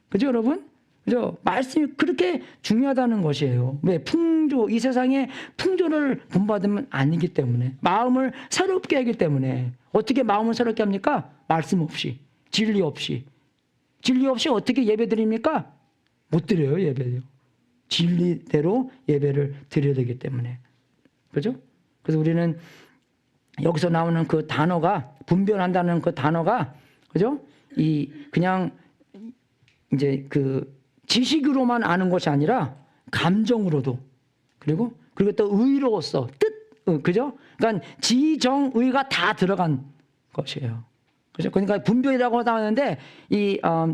그죠, 여러분? 그죠? 말씀이 그렇게 중요하다는 것이에요. 왜? 이 세상에 풍조를 본받으면 아니기 때문에. 마음을 새롭게 하기 때문에. 어떻게 마음을 새롭게 합니까? 말씀 없이. 진리 없이. 진리 없이 어떻게 예배 드립니까? 못 드려요, 예배요. 진리대로 예배를 드려야 되기 때문에. 그죠? 그래서 우리는 여기서 나오는 그 단어가, 분별한다는 그 단어가, 그죠? 그냥 이제 지식으로만 아는 것이 아니라 감정으로도 그리고 또 의로서 그죠? 그러니까 지정의가 다 들어간 것이에요. 그죠? 그러니까 분별이라고 나오는데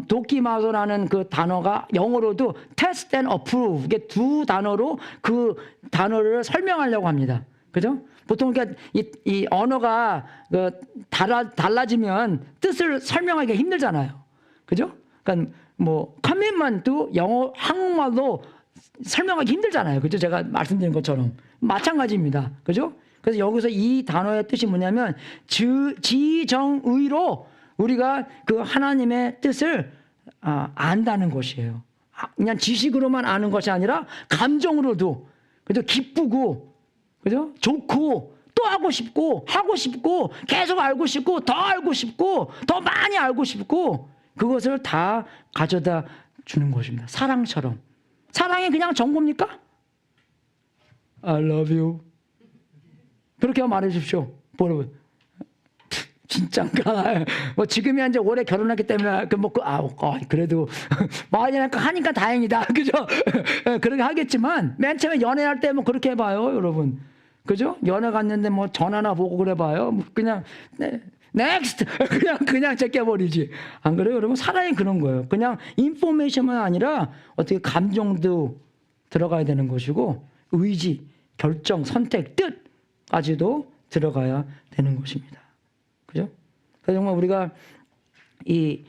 도키마소라는 그 단어가 영어로도 test and approve 이게 두 단어로 그 단어를 설명하려고 합니다. 그죠? 보통 그러니까 이 언어가 달라지면 뜻을 설명하기가 힘들잖아요. 그죠? 그러니까 커밋먼트 영어 한국말로 설명하기 힘들잖아요. 그죠? 제가 말씀드린 것처럼 마찬가지입니다. 그죠? 그래서 여기서 이 단어의 뜻이 뭐냐면 지정의로 우리가 그 하나님의 뜻을 안다는 것이에요. 그냥 지식으로만 아는 것이 아니라 감정으로도 그죠? 기쁘고 그죠? 좋고 또 하고 싶고 계속 알고 싶고 더 알고 싶고 더 많이 알고 싶고 그것을 다 가져다 주는 것입니다. 사랑처럼. 사랑이 그냥 정보입니까? I love you. 그렇게 말해 주십시오. 여러분. 진짠가? 지금이야 이제 올해 결혼했기 때문에 그래도 많이 하니까 다행이다. 그죠? 그렇게 하겠지만 맨 처음에 연애할 때 그렇게 해봐요, 여러분. 그죠? 연애 갔는데 전화나 보고 그래봐요. 그냥 넥스트 그냥 제껴버리지. 안 그래요, 여러분? 사랑이 그런 거예요. 그냥 인포메이션만 아니라 어떻게 감정도 들어가야 되는 것이고 의지, 결정, 선택, 뜻까지도 들어가야 되는 것입니다. 그죠? 그래서 정말 우리가 이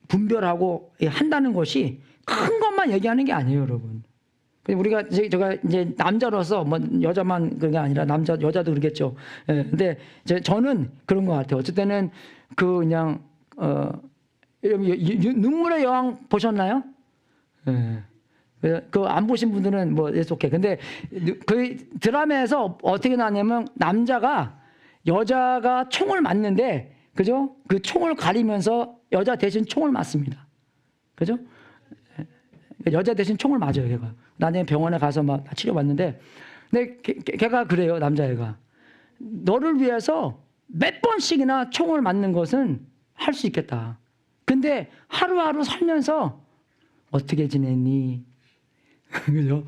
분별하고 한다는 것이 큰 것만 얘기하는 게 아니에요, 여러분. 우리가 제가 이제 남자로서 여자만 그런 게 아니라 여자도 그러겠죠. 근데 저는 그런 것 같아요. 어쨌든 때는 그냥 눈물의 여왕 보셨나요? 그 안 보신 분들은 예속해. 근데 그 드라마에서 어떻게 나냐면 남자가 여자가 총을 맞는데 그죠? 그 총을 가리면서 여자 대신 총을 맞습니다. 그죠? 여자 대신 총을 맞아요, 걔가. 나중에 병원에 가서 막 치료받는데 근데 걔가 그래요, 남자애가. 너를 위해서 몇 번씩이나 총을 맞는 것은 할 수 있겠다. 근데 하루하루 살면서 어떻게 지냈니? 그죠?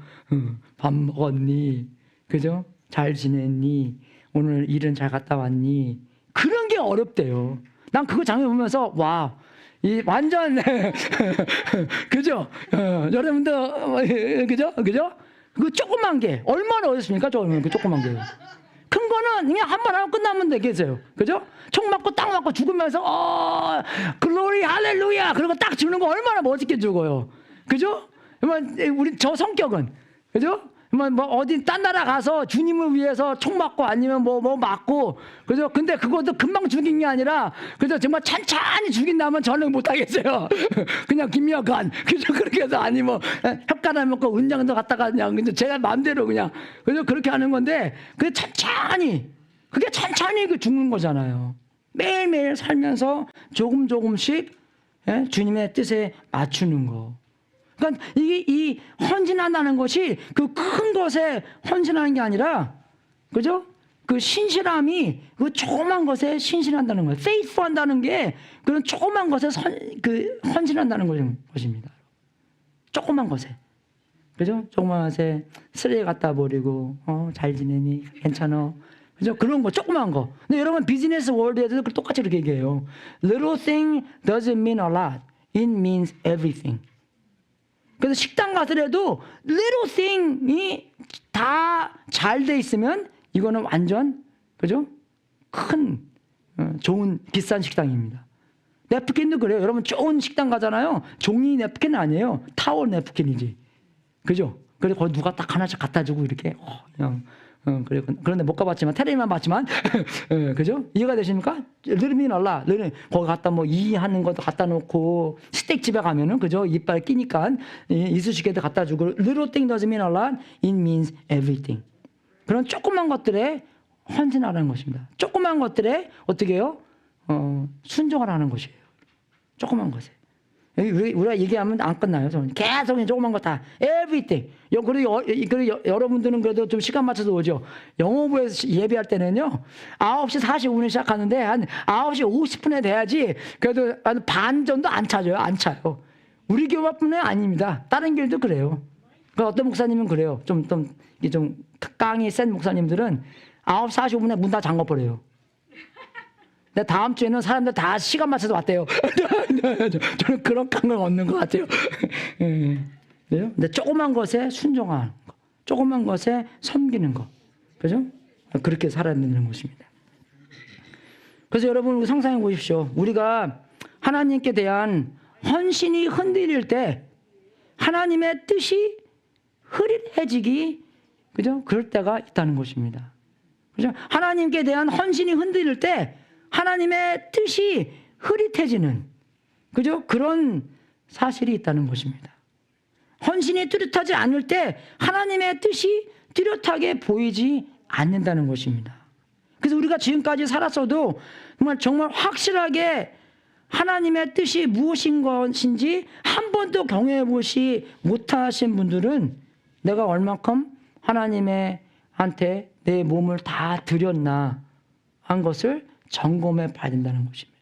밥 먹었니? 그죠? 잘 지냈니? 오늘 일은 잘 갔다 왔니? 그런 게 어렵대요. 난 그거 장면 보면서 와, 이 완전 그죠? 여러분들 그죠? 그 조그만 게 얼마나 어렵습니까? 그 조그만 게. 큰 거는 그냥 한 번 하고 끝나면 되겠어요. 그죠? 총 맞고 딱 맞고 죽으면서 글로리 할렐루야 그러고 딱 죽는 거 얼마나 멋있게 죽어요. 그죠? 우리 저 성격은 그죠? 뭐 어디 딴 나라 가서 주님을 위해서 총 맞고 아니면 뭐 맞고 그죠? 근데 그것도 금방 죽인 게 아니라 그죠? 정말 천천히 죽인다면 저는 못 하겠어요. 그냥 김여관 그죠? 그렇게 해서 아니 뭐 혓가락 먹고 은장도 갖다가 그냥 제가 마음대로 그냥 그죠? 그렇게 하는 건데 그게 천천히 그 죽는 거잖아요. 매일매일 살면서 조금씩 주님의 뜻에 맞추는 거. 그러니까 이 헌신한다는 것이 그 큰 것에 헌신하는 게 아니라, 그죠? 그 신실함이 그 조그만 것에 신실한다는 거예요. faithful한다는 게 그런 조그만 것에 헌신한다는 것입니다. 조그만 것에, 그죠? 조그만 것에 쓰레기 갖다 버리고, 잘 지내니? 괜찮아? 그죠? 그런 거, 조그만 거. 근데 여러분 비즈니스 월드에도 똑같이 그렇게 얘기해요. Little thing doesn't mean a lot. It means everything. 그래서 식당 가더라도 little thing이 다 잘 돼 있으면 이거는 완전 그죠? 큰 좋은 비싼 식당입니다. 냅킨도 그래요. 여러분 좋은 식당 가잖아요. 종이 냅킨 아니에요. 타월 냅킨이지. 그죠? 그래서 거기 누가 딱 하나씩 갖다 주고 이렇게 그냥 그래. 그런데 못 가봤지만 테레비만 봤지만 그죠? 이해가 되십니까? 느름이 날라. 거기 갖다 뭐 이하는 것도 갖다 놓고 스테이크 집에 가면은 그죠? 이빨 끼니까 이쑤시개도 갖다 주고 little thing doesn't mean a lot. It means everything. 그런 조그만 것들에 헌신하라는 것입니다. 조그만 것들에 어떻게 해요? 순종을 하는 것이에요. 조그만 것에. 우리가 얘기하면 안 끝나요. 계속 조그만 거 다 everything. 그리고 여러분들은 그래도 좀 시간 맞춰서 오죠. 영어부에서 예배할 때는요 9시 45분에 시작하는데 한 9시 50분에 돼야지 그래도 한 반 정도 안 차요. 우리 교회뿐만 아닙니다. 다른 교회도 그래요. 어떤 목사님은 그래요. 좀 깡이 센 목사님들은 9시 45분에 문 다 잠궈버려요. 근데 다음 주에는 사람들 다 시간 맞춰서 왔대요. 저는 그런 깡을 얻는 것 같아요. 근데 조그만 것에 순종하는 거, 조그만 것에 섬기는 거, 그죠? 그렇게 살아야 되는 것입니다. 그래서 여러분 상상해 보십시오. 우리가 하나님께 대한 헌신이 흔들릴 때 하나님의 뜻이 흐릿해지기, 그죠? 그럴 때가 있다는 것입니다. 그죠? 하나님께 대한 헌신이 흔들릴 때 하나님의 뜻이 흐릿해지는, 그죠? 그런 사실이 있다는 것입니다. 헌신이 뚜렷하지 않을 때 하나님의 뜻이 뚜렷하게 보이지 않는다는 것입니다. 그래서 우리가 지금까지 살았어도 정말 확실하게 하나님의 뜻이 무엇인 것인지 한 번도 경험해 보시 못하신 분들은 내가 얼만큼 하나님한테 내 몸을 다 드렸나 한 것을 점검해 봐야 된다는 것입니다.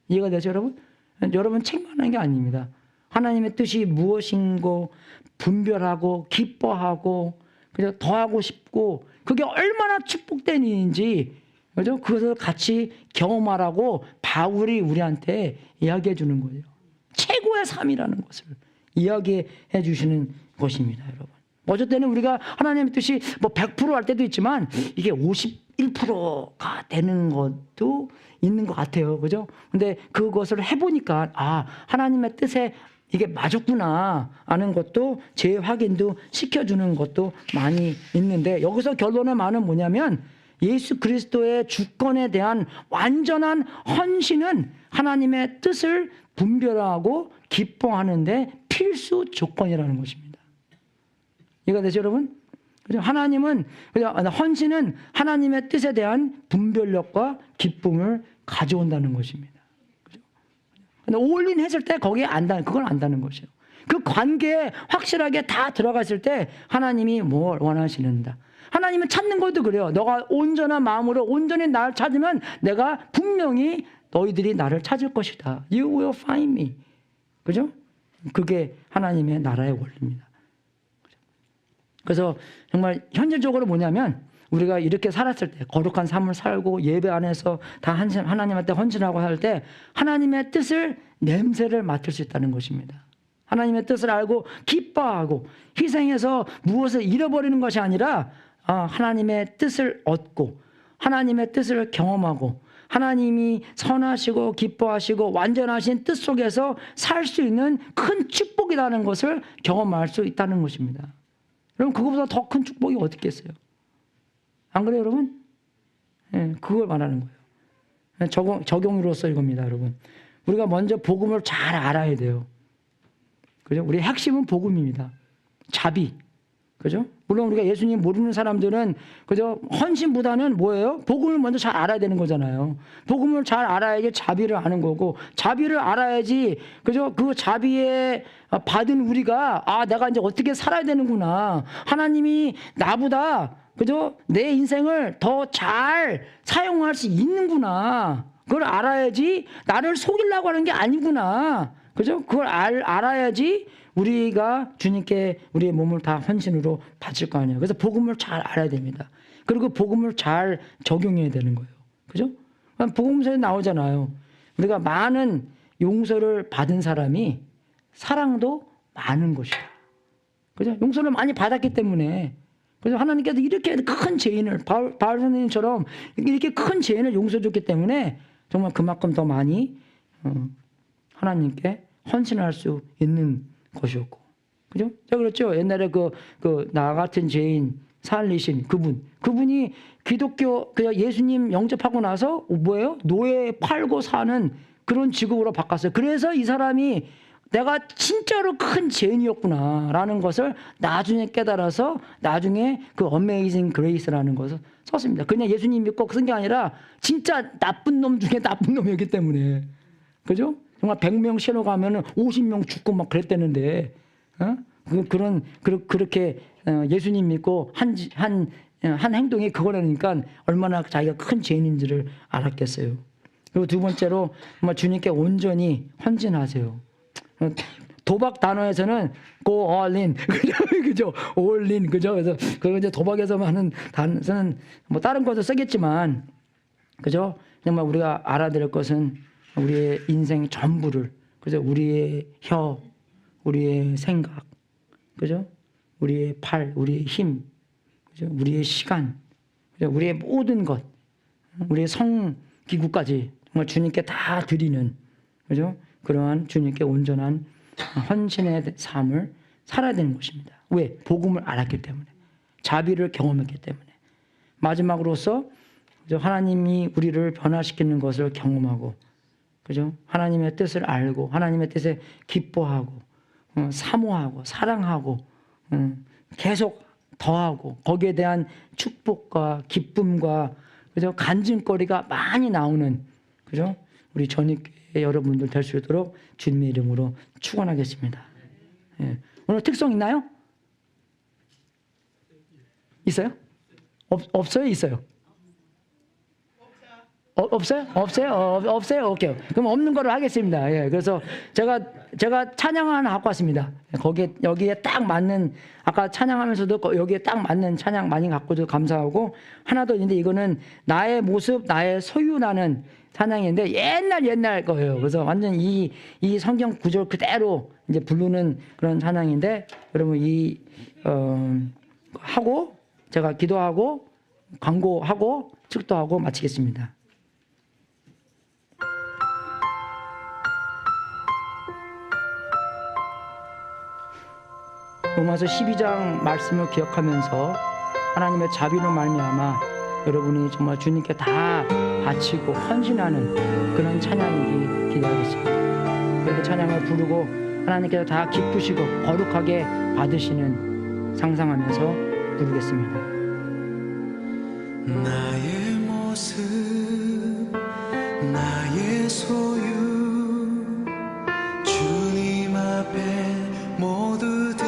이해가 되죠, 여러분? 여러분 책망하는 게 아닙니다. 하나님의 뜻이 무엇인고 분별하고 기뻐하고 그죠? 더 하고 싶고 그게 얼마나 축복된 일인지 그죠? 그것을 같이 경험하라고 바울이 우리한테 이야기해 주는 거예요. 최고의 삶이라는 것을 이야기해 주시는 것입니다, 여러분. 어쩔 때는 우리가 하나님의 뜻이 뭐 100% 할 때도 있지만 이게 51%가 되는 것도 있는 것 같아요. 그죠? 근데 그것을 해보니까 하나님의 뜻에 이게 맞았구나 하는 것도 재확인도 시켜주는 것도 많이 있는데 여기서 결론의 말은 뭐냐면 예수 그리스도의 주권에 대한 완전한 헌신은 하나님의 뜻을 분별하고 기뻐하는데 필수 조건이라는 것입니다. 이해가 되죠, 여러분? 하나님은, 헌신은 하나님의 뜻에 대한 분별력과 기쁨을 가져온다는 것입니다. 근데 올인 했을 때 거기에 그걸 안다는 것이에요. 그 관계에 확실하게 다 들어갔을 때 하나님이 뭘 원하시는가. 하나님은 찾는 것도 그래요. 너가 온전한 마음으로 온전히 나를 찾으면 내가 분명히 너희들이 나를 찾을 것이다. You will find me. 그죠? 그게 하나님의 나라의 원리입니다. 그래서 정말 현실적으로 뭐냐면 우리가 이렇게 살았을 때 거룩한 삶을 살고 예배 안에서 다 하나님한테 헌신하고 할 때 하나님의 뜻을 냄새를 맡을 수 있다는 것입니다. 하나님의 뜻을 알고 기뻐하고 희생해서 무엇을 잃어버리는 것이 아니라 하나님의 뜻을 얻고 하나님의 뜻을 경험하고 하나님이 선하시고 기뻐하시고 완전하신 뜻 속에서 살 수 있는 큰 축복이라는 것을 경험할 수 있다는 것입니다. 여러분 그거보다 더 큰 축복이 어디 있겠어요? 안 그래요 여러분? 네, 그걸 말하는 거예요. 적용으로서 이겁니다 여러분. 우리가 먼저 복음을 잘 알아야 돼요. 그죠? 우리의 핵심은 복음입니다. 자비. 그죠? 물론 우리가 예수님 모르는 사람들은 그죠? 헌신보다는 뭐예요? 복음을 먼저 잘 알아야 되는 거잖아요. 복음을 잘 알아야지 자비를 아는 거고 자비를 알아야지 그죠? 그 자비에 받은 우리가 내가 이제 어떻게 살아야 되는구나. 하나님이 나보다 그죠? 내 인생을 더 잘 사용할 수 있는구나. 그걸 알아야지 나를 속이려고 하는 게 아니구나. 그죠? 그걸 알아야지 우리가 주님께 우리의 몸을 다 헌신으로 바칠 거 아니에요. 그래서 복음을 잘 알아야 됩니다. 그리고 복음을 잘 적용해야 되는 거예요. 그죠? 복음서에 나오잖아요. 우리가 많은 용서를 받은 사람이 사랑도 많은 것이다. 그죠? 용서를 많이 받았기 때문에 그래서 하나님께서 이렇게 큰 죄인을 바울 선생님처럼 이렇게 큰 죄인을 용서해 줬기 때문에 정말 그만큼 더 많이 하나님께 헌신할 수 있는 것이었고, 그죠? 제가 그랬죠. 옛날에 나 같은 죄인 살리신 그분이 기독교 예수님 영접하고 나서 뭐예요? 노예 팔고 사는 그런 직업으로 바꿨어요. 그래서 이 사람이 내가 진짜로 큰 죄인이었구나라는 것을 나중에 깨달아서 나중에 그 어메이징 그레이스라는 것을 썼습니다. 그냥 예수님 믿고 쓴 게 아니라 진짜 나쁜 놈 중에 나쁜 놈이었기 때문에, 그죠? 정말 100명 신호 가면은 50명 죽고 막 그랬다는데, 그렇게 예수님 믿고 한 행동이 그거라니까 얼마나 자기가 큰 죄인인지를 알았겠어요. 그리고 두 번째로 정말 주님께 온전히 헌신하세요. 도박 단어에서는 go all in, 그죠? all in, 그죠? 그래서 그 이제 도박에서만 하는 단어는 뭐 다른 것도 쓰겠지만, 그죠? 정말 우리가 알아들을 것은 우리의 인생 전부를, 그죠? 우리의 혀, 우리의 생각, 그죠? 우리의 팔, 우리의 힘, 그죠? 우리의 시간, 그죠? 우리의 모든 것, 우리의 성기구까지 정말 주님께 다 드리는, 그죠? 그러한 주님께 온전한 헌신의 삶을 살아야 되는 것입니다. 왜? 복음을 알았기 때문에, 자비를 경험했기 때문에. 마지막으로서 하나님이 우리를 변화시키는 것을 경험하고, 그죠? 하나님의 뜻을 알고 하나님의 뜻에 기뻐하고 사모하고 사랑하고 계속 더하고 거기에 대한 축복과 기쁨과 그죠? 간증거리가 많이 나오는, 그죠? 우리 전익교회 여러분들 될 수 있도록 주님의 이름으로 축원하겠습니다. 예. 오늘 특성 있나요? 있어요? 없어요? 있어요? 없어요? 없어요? 오케이. 그럼 없는 거로 하겠습니다. 예. 그래서 제가 찬양 하나 갖고 왔습니다. 여기에 딱 맞는, 아까 찬양하면서도 여기에 딱 맞는 찬양 많이 갖고도 감사하고, 하나 더 있는데 이거는 나의 모습, 나의 소유라는 찬양인데 옛날 거예요. 그래서 완전 이 성경 구절 그대로 이제 부르는 그런 찬양인데, 여러분 하고 제가 기도하고 광고하고 축도하고 마치겠습니다. 로마서 12장 말씀을 기억하면서 하나님의 자비로 말미암아 여러분이 정말 주님께 다 바치고 헌신하는 그런 찬양이기 기대하겠습니다. 그렇게 찬양을 부르고 하나님께서 다 기쁘시고 거룩하게 받으시는 상상하면서 부르겠습니다. 나의 모습, 나의 소유, 주님 앞에 모두 드립니다.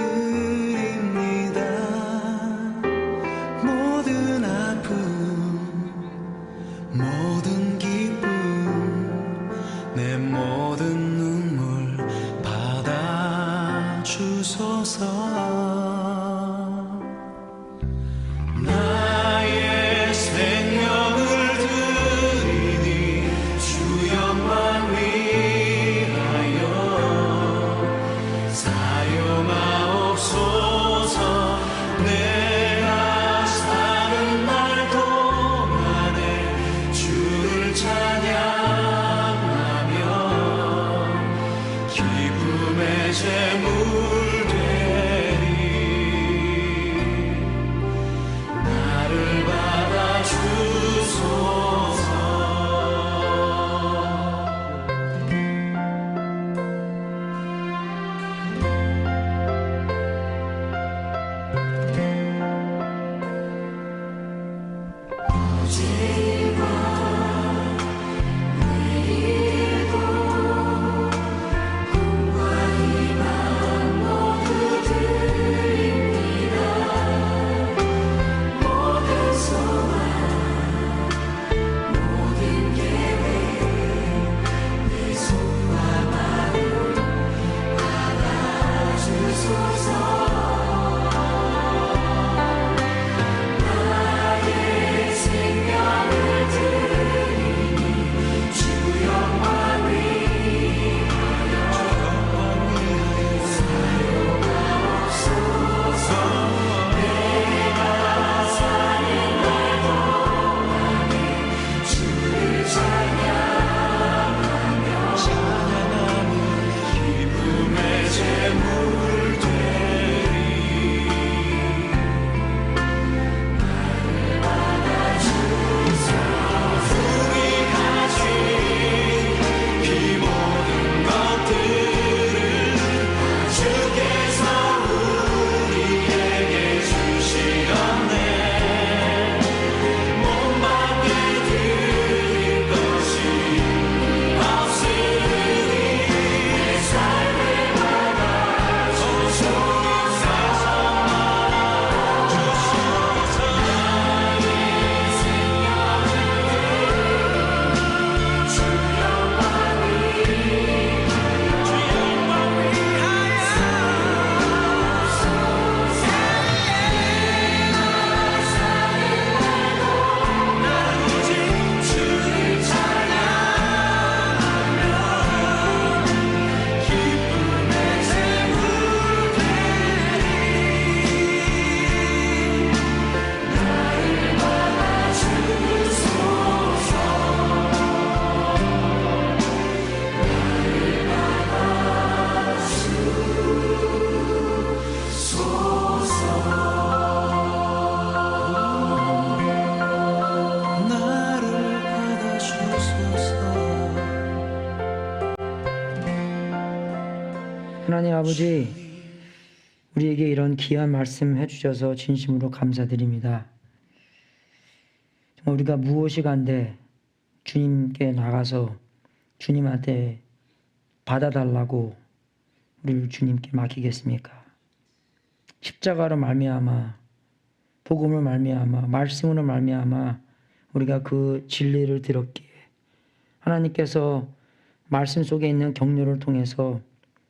하나님 아버지, 우리에게 이런 귀한 말씀 해주셔서 진심으로 감사드립니다. 정말 우리가 무엇이 간데 주님께 나가서 주님한테 받아달라고 우리를 주님께 맡기겠습니까? 십자가로 말미암아, 복음을 말미암아, 말씀으로 말미암아 우리가 그 진리를 들었기에 하나님께서 말씀 속에 있는 격려를 통해서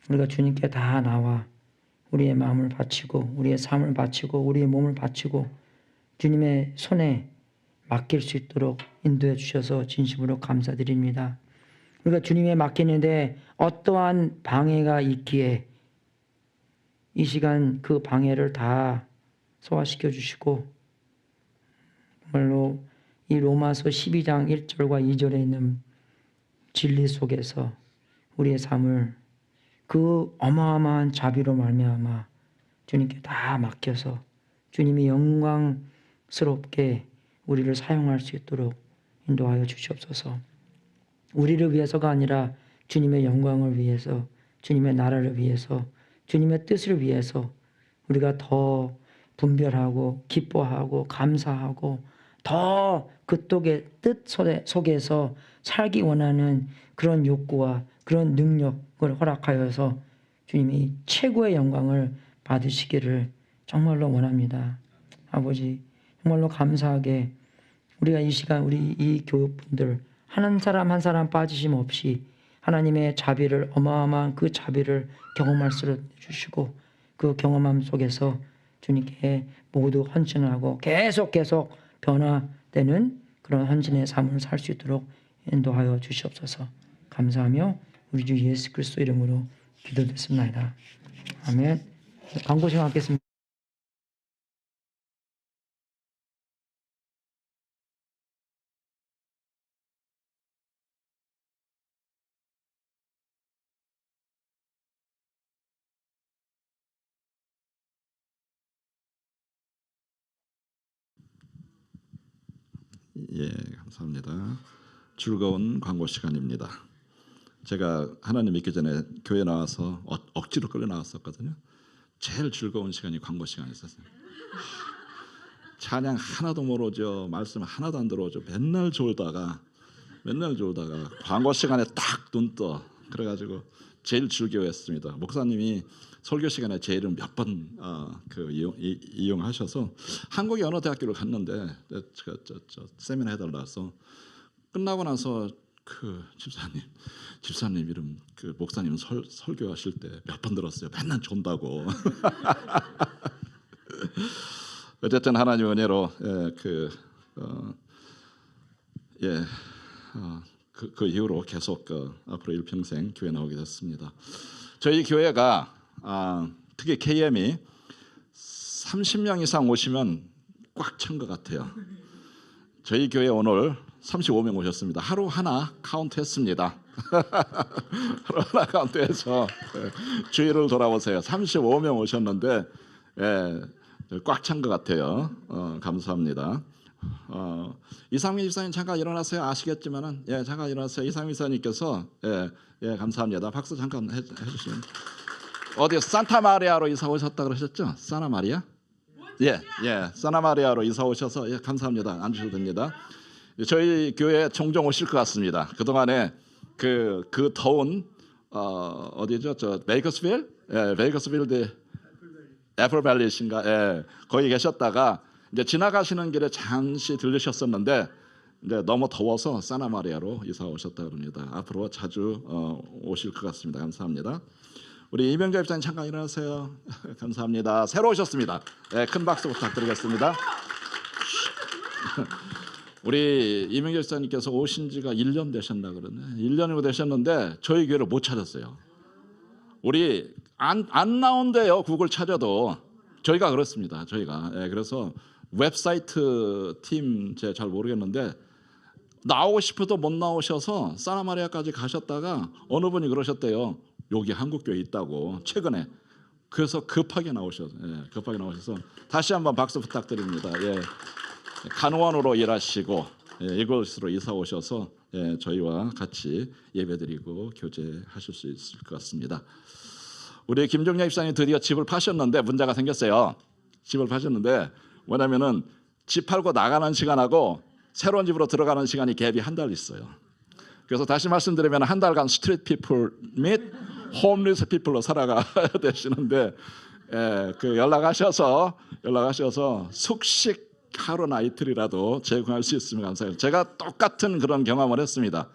우리가 주님께 다 나와 우리의 마음을 바치고 우리의 삶을 바치고 우리의 몸을 바치고 주님의 손에 맡길 수 있도록 인도해 주셔서 진심으로 감사드립니다. 우리가 주님에 맡기는데 어떠한 방해가 있기에 이 시간 그 방해를 다 소화시켜 주시고 정말로 이 로마서 12장 1절과 2절에 있는 진리 속에서 우리의 삶을 그 어마어마한 자비로 말미암아 주님께 다 맡겨서 주님이 영광스럽게 우리를 사용할 수 있도록 인도하여 주시옵소서. 우리를 위해서가 아니라 주님의 영광을 위해서, 주님의 나라를 위해서, 주님의 뜻을 위해서 우리가 더 분별하고 기뻐하고 감사하고 더 그 뜻 속에서 살기 원하는 그런 욕구와 그런 능력을 허락하여서 주님이 최고의 영광을 받으시기를 정말로 원합니다. 아버지, 정말로 감사하게 우리가 이 시간 우리 이 교육분들 한 사람 한 사람 빠지심 없이 하나님의 자비를, 어마어마한 그 자비를 경험할 수 주시고 그 경험함 속에서 주님께 모두 헌신하고 계속 변화되는 그런 헌신의 삶을 살 수 있도록 인도하여 주시옵소서. 감사하며 우리 주 예수 그리스도 이름으로 기도드렸습니다. 아멘. 광고 시간 갖겠습니다. 예, 감사합니다. 즐거운 광고 시간입니다. 제가 하나님 믿기 전에 교회 나와서 억지로 끌려 나왔었거든요. 제일 즐거운 시간이 광고 시간이었어요. 찬양 하나도 모르죠. 말씀 하나도 안 들어오죠. 맨날 졸다가 광고 시간에 딱 눈 떠. 그래가지고 제일 즐겨했습니다. 목사님이 설교 시간에 제 이름 몇 번 이용하셔서 한국의 어느 대학교를 갔는데 세미나 해달라 해서 끝나고 나서 그 집사님 이름 그 목사님 설교하실 때 몇 번 들었어요. 맨날 존다고. 어쨌든 하나님 은혜로 그 이후로 계속 앞으로 일평생 교회 나오게 됐습니다. 저희 교회가 특히 KM이 30명 이상 오시면 꽉 찬 것 같아요. 저희 교회 오늘 35명 오셨습니다. 하루 하나 카운트했습니다. 하루 하나 카운트해서 주위를 돌아보세요. 35명 오셨는데 꽉 찬 것 같아요. 감사합니다. 이상민 집사님 잠깐 일어나세요. 아시겠지만은 잠깐 일어나세요. 이상민 집사님께서 감사합니다. 박수 잠깐 해주시면. 어디 산타마리아로 이사 오셨다 그러셨죠? 사나마리아? 사나마리아로 이사 오셔서 감사합니다. 앉으셔도 됩니다. 저희 교회 종종 오실 것 같습니다. 그 동안에 그 더운 어디죠? 저 베이커스빌? 베이커스빌드 애플밸리신가? 거기 계셨다가 이제 지나가시는 길에 잠시 들르셨었는데 이제 너무 더워서 사나마리아로 이사 오셨다 그럽니다. 앞으로 자주 오실 것 같습니다. 감사합니다. 우리 이명자 집사님 잠깐 일어나세요. 감사합니다. 새로 오셨습니다. 큰 박수 부탁드리겠습니다. 우리 이명자 집사님께서 오신 지가 1년 되셨나 그러네. 1년이고 되셨는데 저희 교회를 못 찾았어요. 우리 안 나온대요. 구글 찾아도. 저희가 그렇습니다. 저희가 그래서 웹사이트 팀 제가 잘 모르겠는데 나오고 싶어도 못 나오셔서 사나마리아까지 가셨다가 어느 분이 그러셨대요. 여기 한국 교회 있다고 최근에. 그래서 급하게 나오셔서 다시 한번 박수 부탁드립니다. 간호원으로 일하시고 이곳으로 이사 오셔서 저희와 같이 예배드리고 교제하실 수 있을 것 같습니다. 우리 김종렬 집사님 드디어 집을 파셨는데 문제가 생겼어요. 집을 파셨는데 뭐냐면은 집 팔고 나가는 시간하고 새로운 집으로 들어가는 시간이 갭이 한 달 있어요. 그래서 다시 말씀드리면 한 달간 스트리트 피플 및 홈리스 피플로 살아가야 되시는데 그 연락하셔서 숙식 하루나 이틀이라도 제공할 수 있으면 감사해요. 제가 똑같은 그런 경험을 했습니다.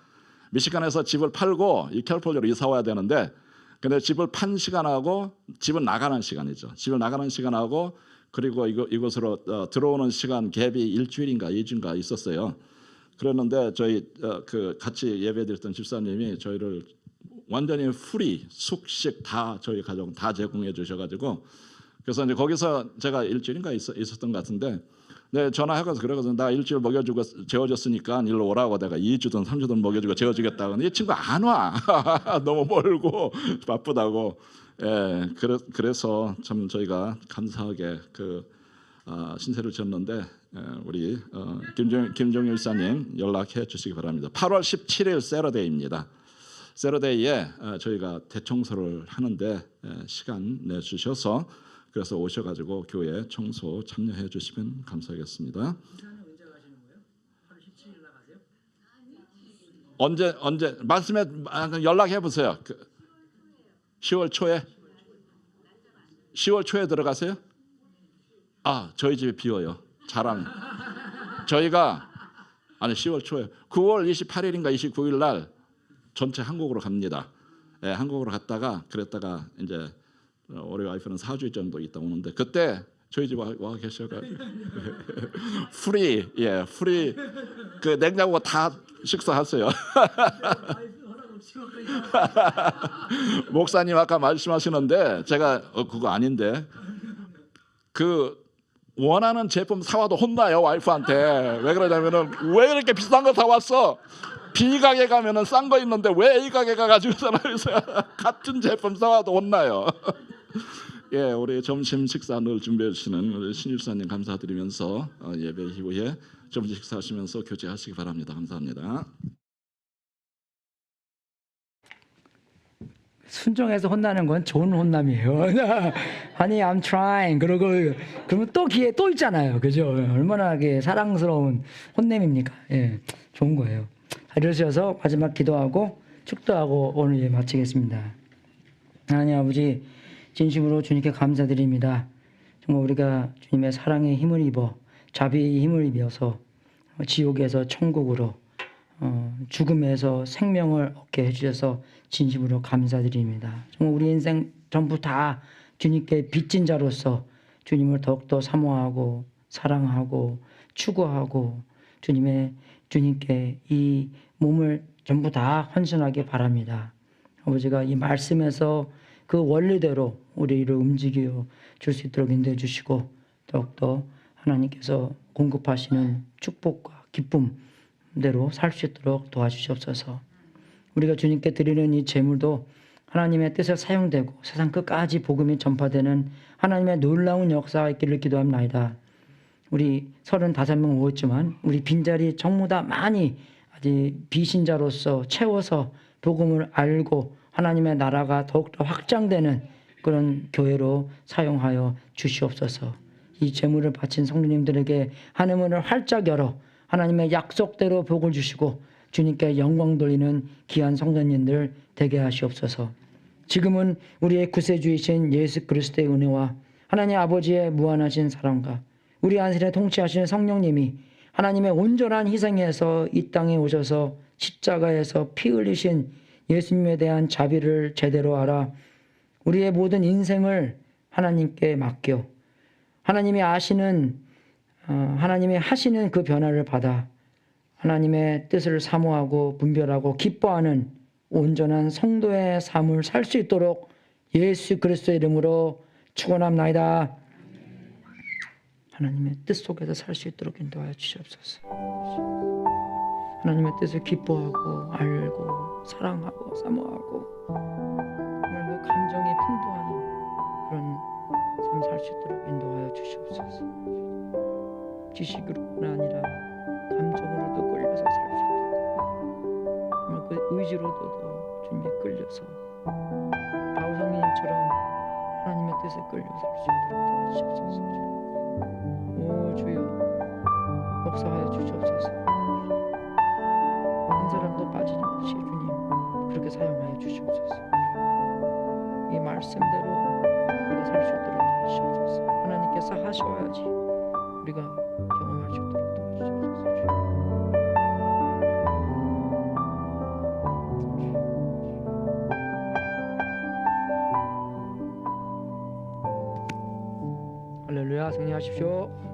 미시간에서 집을 팔고 이 캘리포니아로 이사 와야 되는데 근데 집을 판 시간하고 집을 나가는 시간이죠. 집을 나가는 시간하고 그리고 이곳으로 들어오는 시간 갭이 일주일인가 2주인가 있었어요. 그랬는데 저희 그 같이 예배드렸던 집사님이 저희를 완전히 프리 숙식 다 저희 가족 다 제공해 주셔가지고 그래서 이제 거기서 제가 일주일인가 있었던 것 같은데 전화해가서 그래가지고 나 일주일 먹여주고 재워줬으니까 일로 오라고 내가 2주든 3주든 먹여주고 재워주겠다. 근데 이 친구 안 와. 너무 멀고 바쁘다고. 그래서 참 저희가 감사하게 그 신세를 졌는데 우리 김종일 사님 연락해 주시기 바랍니다. 8월 17일 세러데이입니다. 세러데이에 저희가 대청소를 하는데 시간 내주셔서 그래서 오셔가지고 교회 청소 참여해 주시면 감사하겠습니다. 이사는 언제 가시는 거예요? 8월 17일 나가세요? 언제 말씀에 연락해 보세요. 10월 초에 10월 초에 들어가세요? 저희 집이 비어요. 자랑. 저희가 10월 초에 9월 28일인가 29일 날 전체 한국으로 갑니다. 한국으로 갔다가 그랬다가 이제 우리 와이프는 4주 정도 있다 오는데 그때 저희 집 와 계셔가지고 프리 그 냉장고 다 식사하세요. 목사님 아까 말씀하시는데 제가 그거 아닌데 그 원하는 제품 사와도 혼나요 와이프한테. 왜 그러냐면은 왜 이렇게 비싼 거 사왔어? B 가게 가면은 싼 거 있는데 왜 A 가게 가가지고 같은 제품 사와도 혼나요. 우리 점심 식사 늘 준비해 주시는 우리 신입사님 감사드리면서 예배 이후에 점심 식사하시면서 교제하시기 바랍니다. 감사합니다. 순종해서 혼나는 건 좋은 혼남이에요. Honey, I'm trying. 그러고 그러면 또 기회 또 있잖아요. 그죠? 얼마나 사랑스러운 혼냄입니까? 예, 좋은 거예요. 이러셔서 마지막 기도하고 축도하고 오늘 예 마치겠습니다. 하나님 아버지 진심으로 주님께 감사드립니다. 정말 우리가 주님의 사랑에 힘을 입어 자비의 힘을 입어서 지옥에서 천국으로 죽음에서 생명을 얻게 해주셔서 진심으로 감사드립니다. 정말 우리 인생 전부 다 주님께 빚진 자로서 주님을 더욱더 사모하고 사랑하고 추구하고 주님께 이 몸을 전부 다 헌신하기 바랍니다. 아버지가 이 말씀에서 그 원리대로 우리를 움직여 줄 수 있도록 인도해 주시고 더욱더 하나님께서 공급하시는 축복과 기쁨대로 살 수 있도록 도와주시옵소서. 우리가 주님께 드리는 이 제물도 하나님의 뜻에 사용되고 세상 끝까지 복음이 전파되는 하나님의 놀라운 역사가 있기를 기도합니다. 우리 35명 모였지만 우리 빈자리 전부 다 많이 아직 비신자로서 채워서 복음을 알고 하나님의 나라가 더욱더 확장되는 그런 교회로 사용하여 주시옵소서. 이 제물을 바친 성도님들에게 하늘문을 활짝 열어 하나님의 약속대로 복을 주시고 주님께 영광 돌리는 귀한 성도님들 되게 하시옵소서. 지금은 우리의 구세주이신 예수 그리스도의 은혜와 하나님 아버지의 무한하신 사랑과 우리 안실에 통치하시는 성령님이 하나님의 온전한 희생에서 이 땅에 오셔서 십자가에서 피 흘리신 예수님에 대한 자비를 제대로 알아 우리의 모든 인생을 하나님께 맡겨 하나님이 하시는 그 변화를 받아 하나님의 뜻을 사모하고 분별하고 기뻐하는 온전한 성도의 삶을 살 수 있도록 예수 그리스도의 이름으로 축원합나이다. 하나님의 뜻 속에서 살 수 있도록 인도하여 주시옵소서. 하나님의 뜻을 기뻐하고 알고 사랑하고 사모하고 정말 그 감정이 풍부한 그런 삶 살 수 있도록 인도하여 주시옵소서. 지식으로뿐 아니라 감정으로도 끌려서 살 수 있도록 정말 그 의지로도 주님께 끌려서 바울 성령님처럼 하나님의 뜻에 끌려 살 수 있도록 도와주시옵소서. 오 주여 역사하여 주시옵소서. 한 사람도 빠짐없이 주님 그렇게 사용하여 주시옵소서. 이 말씀대로 우리가 살 수 있도록 도와주시옵소서. 하나님께서 하셔야지 우리가 경험할 수 있도록 도와주시옵소서. 할렐루야. 승리하십시오.